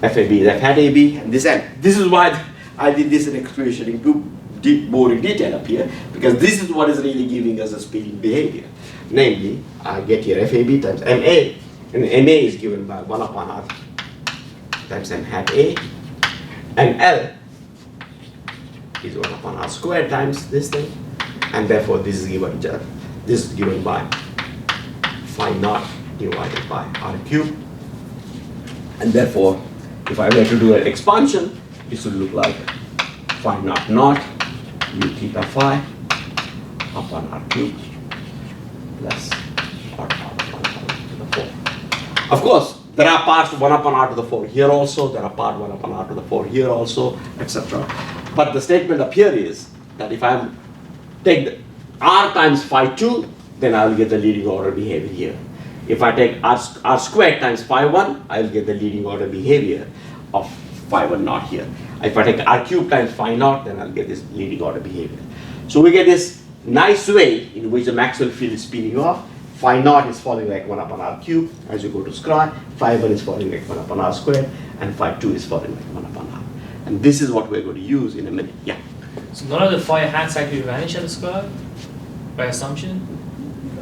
FAB is F hat AB, and this is why I did this in expression in more in detail up here, because this is what is really giving us a speeding behavior. Namely, I get here FAB times MA, and MA is given by 1 upon R times M hat A, and L is 1 upon R squared times this thing, and therefore this is given by phi naught divided by R cubed, and therefore if I were to do an expansion, this would look like phi naught naught u theta phi upon R cubed plus r power 1 to the 4. Of course, there are parts 1 upon r to the 4 here also, there are part 1 upon r to the 4 here also, etc. But the statement up here is that if I take the r times phi 2, then I will get the leading order behavior here. If I take r squared times phi 1, I will get the leading order behavior of phi 1 naught here. If I take r cubed times phi naught, then I'll get this leading order behavior. So we get this nice way in which the Maxwell field is speeding off. Phi naught is falling like 1 upon r cubed as you go to Scra. Phi 1 is falling like 1 upon r squared, and phi 2 is falling like 1 upon r. And this is what we're going to use in a minute. Yeah. So none of the phi hats actually vanish at the Scra by assumption?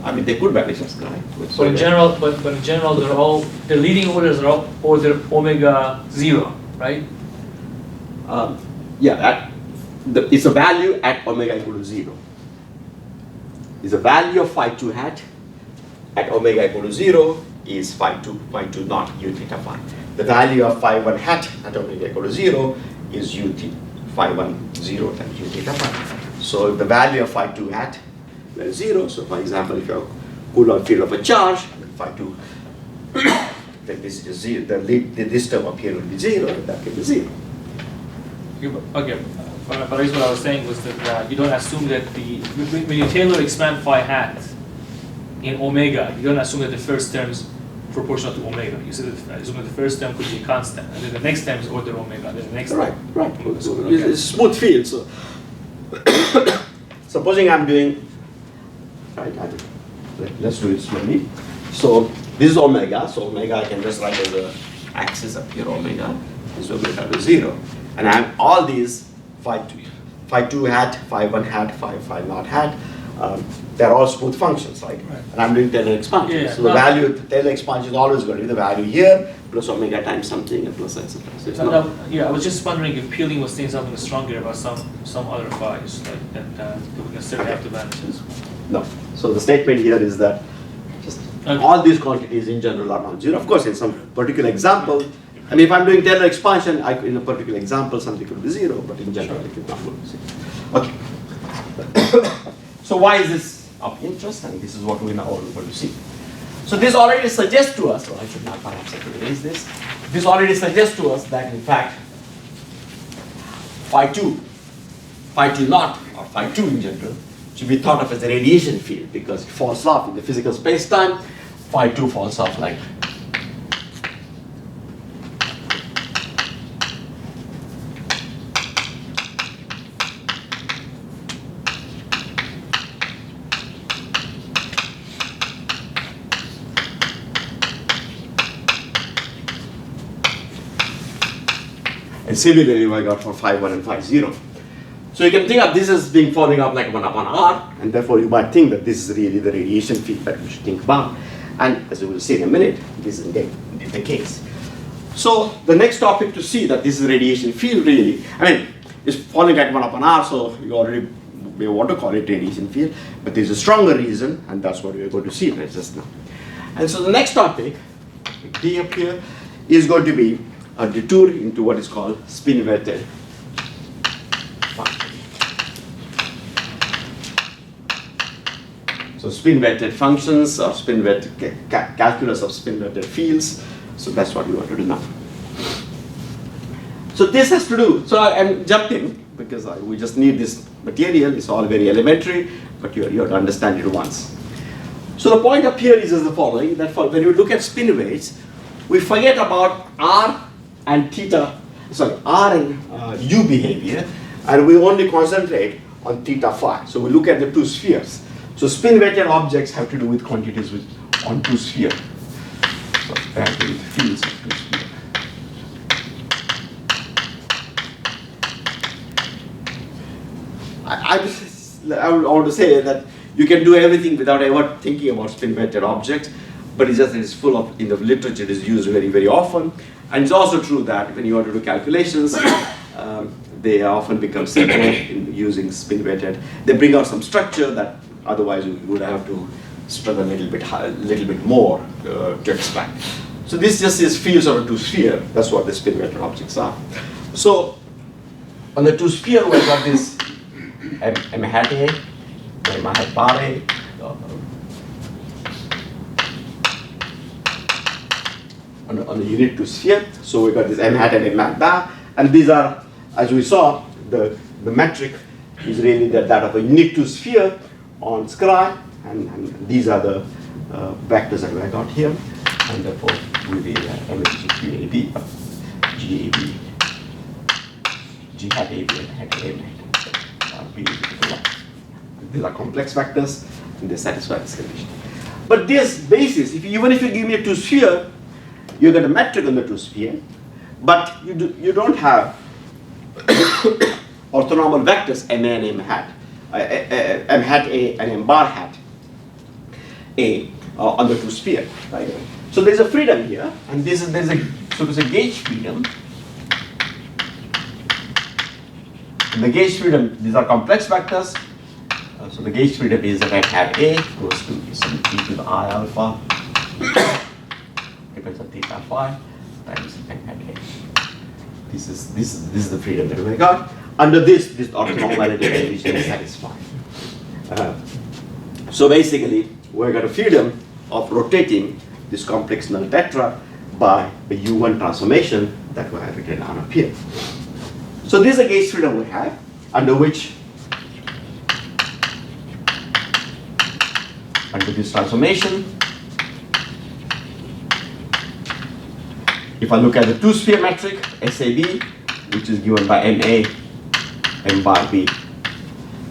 I mean, they could vanish as Scra. But in general, they're all, the leading orders are all order omega 0, right? Yeah, it's a value at omega equal to 0. Is the value of phi 2 hat at omega equal to 0 is phi 2 naught u theta phi. The value of phi 1 hat at omega equal to 0 is u theta, phi 1 0 times u theta phi. So if the value of phi 2 hat is 0, so for example, if you have Coulomb field of a charge, phi 2, then this is 0, this term up here will be 0, and that can be 0. Okay, but I guess what I was saying was that you don't assume that when you Taylor expand phi hat in omega, you don't assume that the first term is proportional to omega. You said that assume that the first term could be a constant, and then the next term is order omega, and then the next Right, term. right. Okay. It's a smooth field. So supposing I'm doing, right, let's do it slowly. So this is omega, so omega I can just write as a axis up here, omega. This is omega to 0. And I have all these phi 2 hat, phi 1 hat, phi 0 hat. They're all smooth functions, right? And I'm doing Taylor expansion. Yeah, so the value of the Taylor expansion is always going to be the value here plus omega times something and plus etc. So it's not, Yeah, I was just wondering if Peeling was saying something stronger about some other phis, like that would necessarily have to vanish as well. no. So the statement here is that just all these quantities in general are non-zero. Of course, in some particular example, I mean, if I'm doing Taylor expansion, in a particular example, something could be 0, but in general, it could not be 0. Okay. So why is this of interest? And this is what we now are going to see. So this already suggests to us, or I should not perhaps have to erase this. This already suggests to us that in fact, phi 2 naught, or phi 2 in general, should be thought of as a radiation field because it falls off in the physical space-time. Phi 2 falls off like and similarly I got for phi 1 and phi 0. So you can think of this as being falling off like 1 upon r, and therefore you might think that this is really the radiation field that we should think about. And as we will see in a minute, this is indeed the case. So the next topic to see that this is radiation field really, I mean, it's falling at 1 upon r, so you already may want to call it radiation field, but there's a stronger reason, and that's what we're going to see right just now. And so the next topic, D up here, is going to be a detour into what is called spin-weighted function. So spin-weighted functions or spin-weighted calculus of spin-weighted fields. So that's what we want to do now. So this has to do, so I'm jumping because we just need this material. It's all very elementary, but you have to understand it once. So the point up here is as the following, that when you look at spin weights, we forget about R and theta, R and U behavior, and we only concentrate on theta phi. So we look at the two spheres. So spin-weighted objects have to do with quantities on two spheres. So they have to do with fields of two spheres. I want to say that you can do everything without ever thinking about spin-weighted objects, but it's just that it's full of, in the literature, it is used very, very often. And it's also true that when you want to do calculations, they often become simple in using spin-weighted. They bring out some structure that otherwise you would have to struggle a little bit more to extract. So this just is fields of a two sphere. That's what the spin-weighted objects are. So on the two sphere, we've got this M hat A, M hat bar A. On the unit two sphere, so we got this M hat and M hat bar, and these are, as we saw, the metric is really that of a unit two sphere on Scra, and these are the vectors that we got here, and therefore we will M GAB, GAB, G hat AB and hat A hat B. These are complex vectors, and they satisfy this condition. But this basis, even if you give me a two sphere, you get a metric on the two sphere, but you don't have orthonormal vectors M A and M hat, M hat A and M bar hat A on the two sphere. Right? So there's a freedom here, and there's a gauge freedom. And the gauge freedom, these are complex vectors. So the gauge freedom is that M hat A goes to some e to the I alpha. Depends on theta phi times M hat A. This is the freedom that we got. Under this orthonormality condition is satisfied. So basically, we got a freedom of rotating this complex null tetrad by a U1 transformation that we have written down up here. So this is a gauge freedom we have. under which, under this transformation, if I look at the two-sphere metric SAB, which is given by MA, M bar B,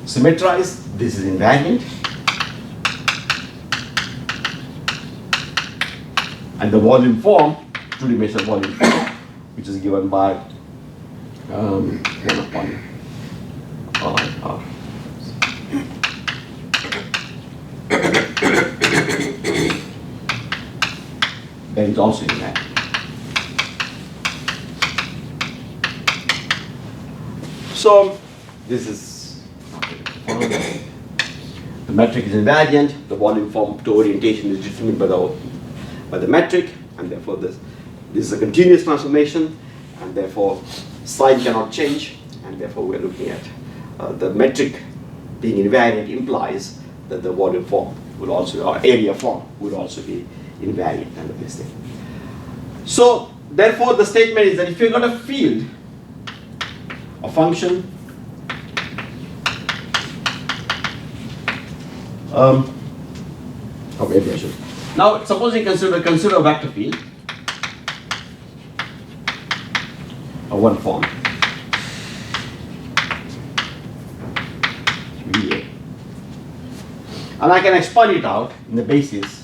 symmetrized, this is invariant, and the volume form, two-dimensional volume form, which is given by 1 upon R. That is also invariant. So this is the metric is invariant. The volume form to orientation is determined by the metric, and therefore this is a continuous transformation, and therefore sign cannot change, and therefore we're looking at the metric being invariant implies that the volume form would also, or area form would also be invariant under this thing. So therefore the statement is that if you've got a field, a function, maybe I should. Now suppose you consider a vector field of one form, VA, and I can expand it out in the basis,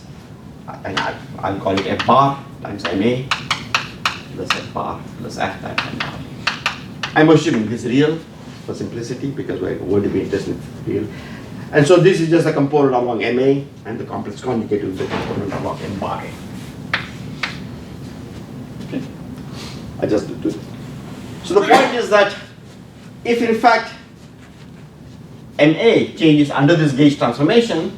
and I'll call it F bar times MA plus F bar plus F times M bar. I'm assuming this is real for simplicity because we're going to be interested in real. And so this is just a component along MA, and the complex conjugate will be a component along M bar A. Okay. I just did it. So the point is that if in fact MA changes under this gauge transformation,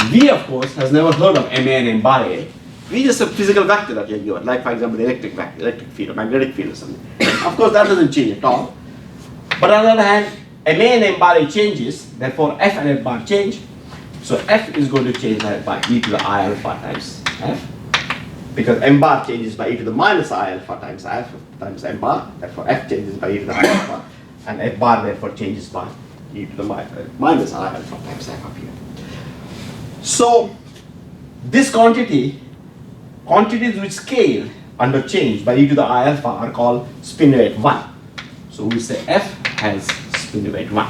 V of course has never heard of MA and M bar A. V is a physical vector that you're given, like for example the electric field or magnetic field or something. Of course that doesn't change at all. But on the other hand, MA and M bar A changes, therefore F and M bar change. So F is going to change by e to the I alpha times F, because M bar changes by e to the minus I alpha times F times M bar, therefore F changes by e to the I alpha, and F bar therefore changes by e to the minus I alpha times F up here. So this quantities which scale under change by e to the I alpha are called spin rate 1. So we say F has spin rate 1.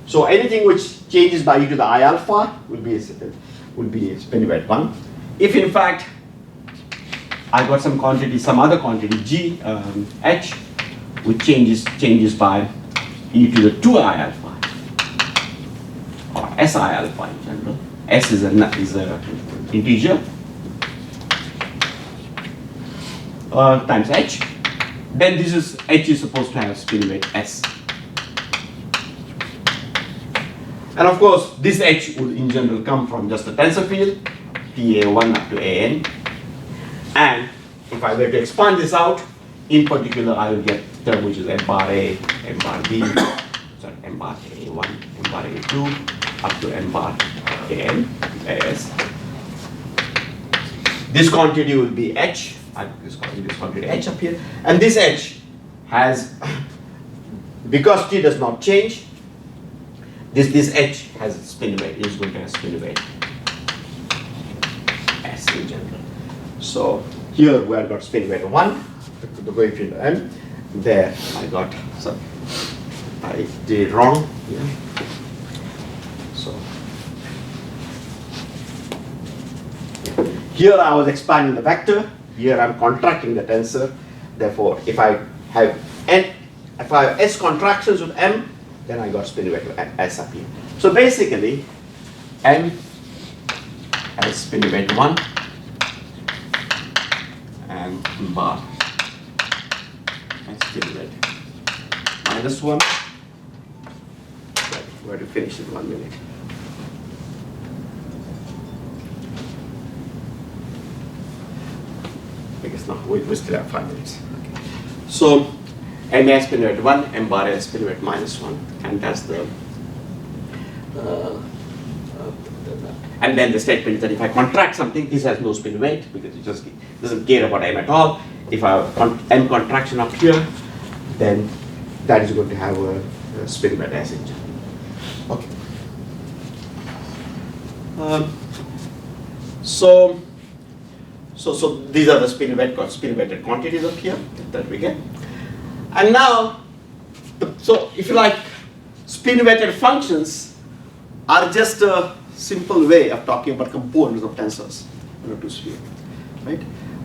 So anything which changes by e to the I alpha will be spin rate 1. If in fact I got some quantity, some other quantity G H, which changes by e to the 2I alpha or Si alpha in general. S is an integer times H. Then this is H is supposed to have spin rate S. And of course, this H would in general come from just the tensor field, TA1 up to AN. And if I were to expand this out, in particular, I will get term which is M bar A, M bar B, sorry, M bar A1, M bar A2, up to M bar AN, AS. This quantity will be H, this quantity H up here. And this H has, because T does not change, this H has a spin rate, is going to have spin rate S in general. So here we have got spin rate 1, the coefficient M. There I got, sorry, I did it wrong. Yeah. So here I was expanding the vector. Here I'm contracting the tensor. Therefore, if I have S contractions with M, then I got spin rate S up here. So basically, M has spin rate 1 and bar has spin rate -1. We're going to finish in 1 minute. I guess not, we still have 5 minutes. Okay. So M has spin rate 1, M bar has spin rate -1, and that's the And then the statement is that if I contract something, this has no spin weight because it just doesn't care about m at all. If I have m contraction up here, then that is going to have a spin weight as it. Okay. So these are the spin weighted quantities up here that we get. And now, so if you like, spin weighted functions are just a simple way of talking about components of tensors in a two-sphere, right?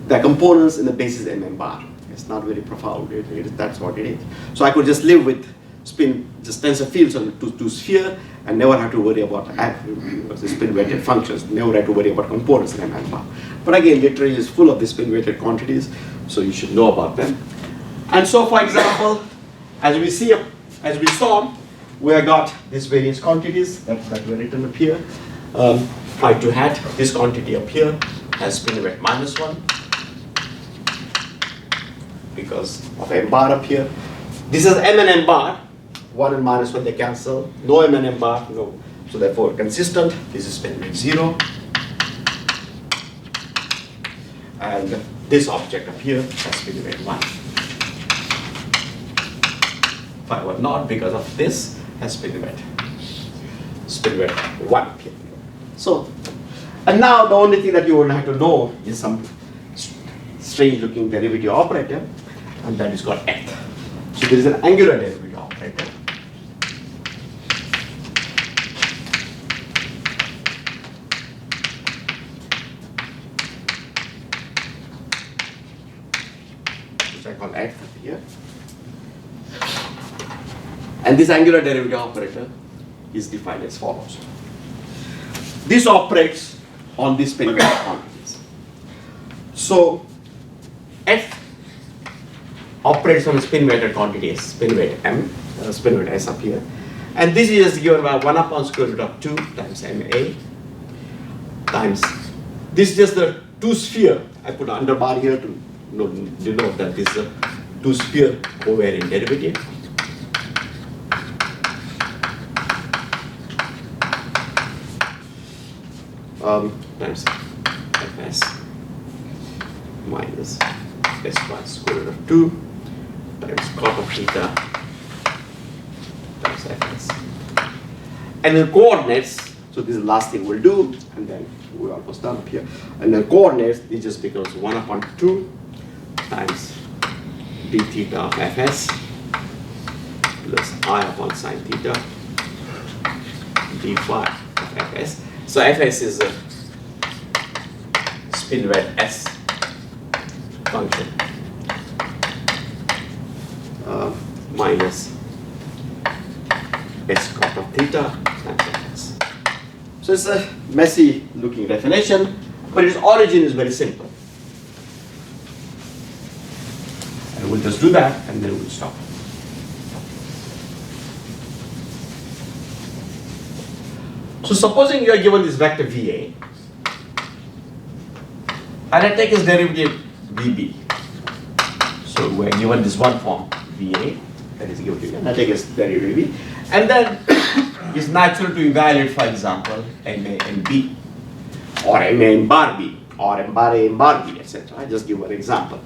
They are components in the basis m bar. It's not very profound. That's what it is. So I could just live with just tensor fields on the two-sphere and never have to worry about the spin-weighted functions. Never have to worry about components in m bar. But again, literature is full of the spin-weighted quantities, so you should know about them. And so, for example, as we saw, we have got these various quantities that were written up here. Phi 2 hat, this quantity up here has spin weight -1 because of m bar up here. This is m and m bar, 1 and -1 they cancel, no m and m bar, no. So therefore consistent, this is spin weight 0. And this object up here has spin weight 1. Phi 1 not because of this has spin weight 1 here. So, and now the only thing that you would have to know is some strange looking derivative operator, and that is called F. So there is an angular derivative operator. Which I call F here. And this angular derivative operator is defined as follows. This operates on these spin weight quantities. So F operates on spin weighted quantities, spin weight m, spin weight s up here. And this is given by 1 upon square root of 2 times ma times, this is just the two-sphere. I put an under bar here to denote that this is a two-sphere covariant derivative. Times fs minus s plus square root of 2 times cot of theta times fs. And the coordinates, so this is the last thing we'll do, and then we're almost done up here. And the coordinates, it just becomes 1 upon 2 times d theta of fs plus I upon sine theta d phi of fs. So fs is a spin weight s function minus s cot of theta times fs. So it's a messy looking definition, but its origin is very simple. And we'll just do that and then we'll stop. So supposing you are given this vector VA, and I take its derivative VB. So we are given this one form VA, that is given to you, and I take its derivative V. And then it's natural to evaluate, for example, MA and B, or MA and bar B, or M bar A and bar B, etc. I just give one example.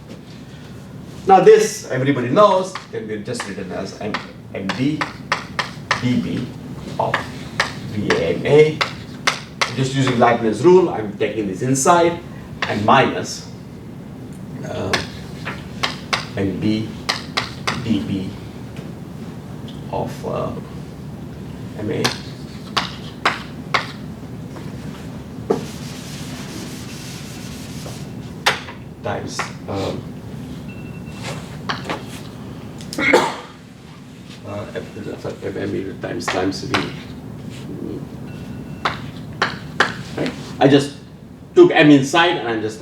Now this, everybody knows, can be just written as MB dB of VAMA. Just using Leibniz rule, I'm taking this inside and minus MB dB of MA times MB times V. Right? I just took M inside and I'm just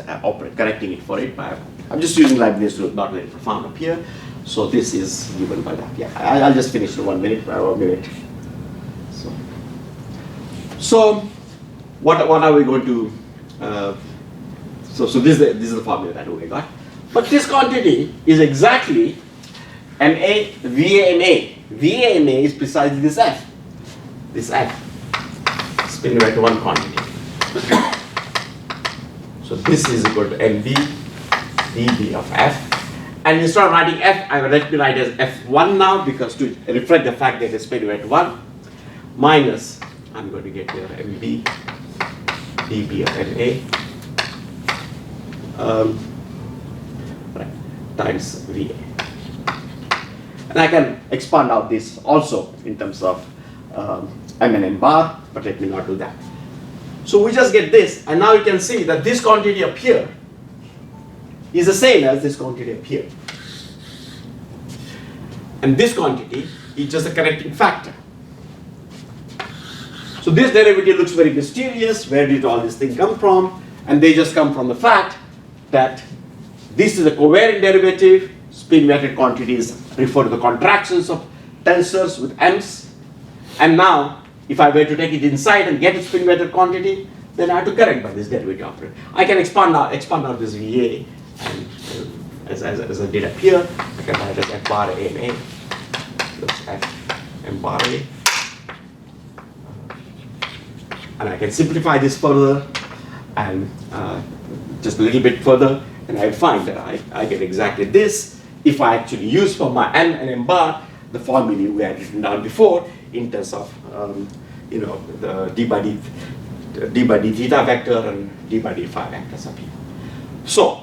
correcting it for it. But I'm just using Leibniz rule, not very profound up here. So this is given by that. Yeah, I'll just finish in 1 minute or a minute. So what are we going to? So this is the formula that we got. But this quantity is exactly MA VAMA. VAMA is precisely this F. This F. spin weight 1 quantity. So this is equal to MB dB of F. And instead of writing F, let me write as F1 now, because to reflect the fact that it's spin weight 1 minus, I'm going to get here MB dB of MA times VA. And I can expand out this also in terms of M and N bar, but let me not do that. So we just get this, and now you can see that this quantity up here is the same as this quantity up here. And this quantity is just a connecting factor. So this derivative looks very mysterious. Where did all these things come from? And they just come from the fact that this is a covariant derivative. Spin-weighted quantities refer to the contractions of tensors with m's. And now, if I were to take it inside and get a spin-weighted quantity, then I have to correct by this derivative operator. I can expand out this VA, and as I did up here, I can write as F bar AMA plus F M bar A. And I can simplify this further and just a little bit further, and I find that I get exactly this if I actually use for my M and M bar the formulae we had written down before in terms of the d by d theta vector and d by d phi vectors up here. So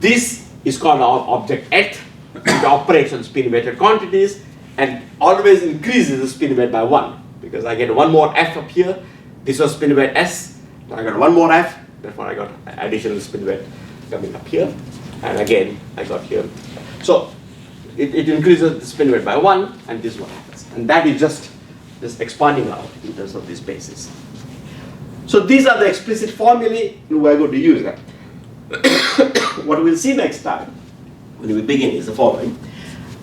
this is called our object H. It operates on spin-weighted quantities and always increases the spin weight by 1, because I get one more F up here. This was spin weight S. Now I got one more F. Therefore I got additional spin weight coming up here, and again I got here. So it increases the spin weight by 1, and this is what happens. And that is just expanding out in terms of this basis. So these are the explicit formulae, and we're going to use that. What we'll see next time, when we begin, is the following.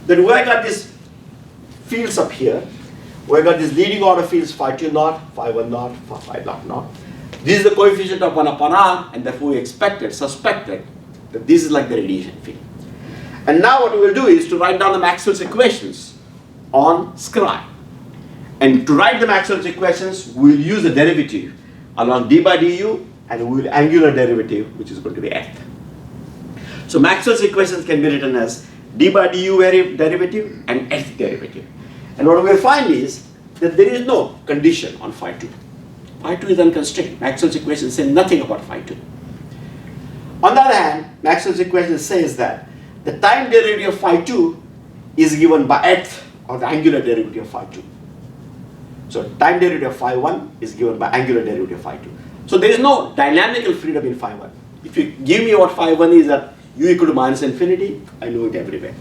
That we got these fields up here. We got these leading order fields phi 2 naught, phi 1 naught, phi naught naught. This is the coefficient of 1 upon r, and therefore we suspected that this is like the radiation field. And now what we will do is to write down the Maxwell's equations on Scra. And to write the Maxwell's equations, we will use the derivative along d by du, and we will angular derivative, which is going to be f. So Maxwell's equations can be written as d by du derivative and f derivative. And what we will find is that there is no condition on phi 2. Phi 2 is unconstrained. Maxwell's equation say nothing about phi 2. On the other hand, Maxwell's equation says that the time derivative of phi 2 is given by h, or the angular derivative of phi 2. So time derivative of phi 1 is given by angular derivative of phi 2. So there is no dynamical freedom in phi 1. If you give me what phi 1 is at u equal to minus infinity, I know it everywhere.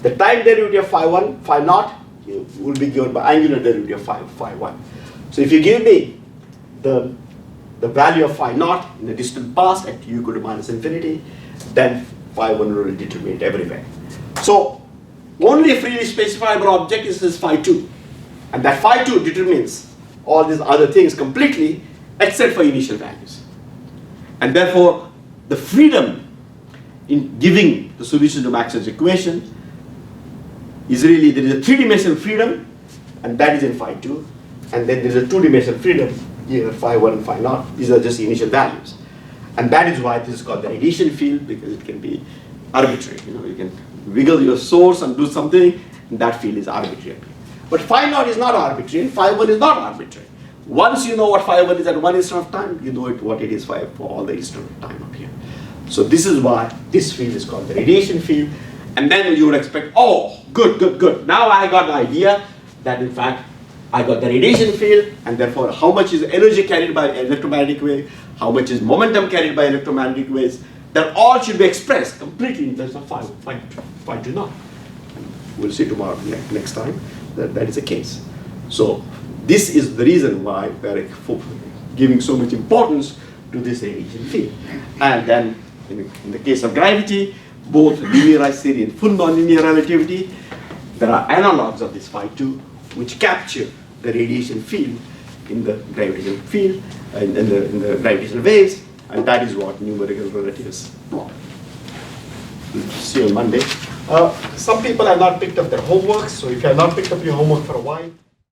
The time derivative of phi 1, phi naught, will be given by angular derivative of phi 1. So if you give me the value of phi naught in the distant past at u equal to minus infinity, then phi 1 will determine it everywhere. So only freely specifiable object is this phi 2. And that phi 2 determines all these other things completely except for initial values. And therefore, the freedom in giving the solution to Maxwell's equation is really, there is a 3-dimensional freedom, and that is in phi 2. And then there is a 2-dimensional freedom, here phi 1 and phi naught. These are just initial values. And that is why this is called the radiation field, because it can be arbitrary. You can wiggle your source and do something, and that field is arbitrary. But phi naught is not arbitrary, and phi 1 is not arbitrary. Once you know what phi 1 is at one instant of time, you know what it is for all the instant of time up here. So this is why this field is called the radiation field. And then you would expect, oh, good. Now I got the idea that in fact I got the radiation field, and therefore how much is energy carried by electromagnetic wave, how much is momentum carried by electromagnetic waves, that all should be expressed completely in terms of phi 2 naught. We'll see tomorrow, next time, that is the case. So this is the reason why we are giving so much importance to this radiation field. And then in the case of gravity, both linearized theory and full nonlinear relativity, there are analogs of this phi 2 which capture the radiation field in the gravitational field, in the gravitational waves, and that is what numerical relatives want. We'll see you on Monday. Some people have not picked up their homework, so if you have not picked up your homework for a while,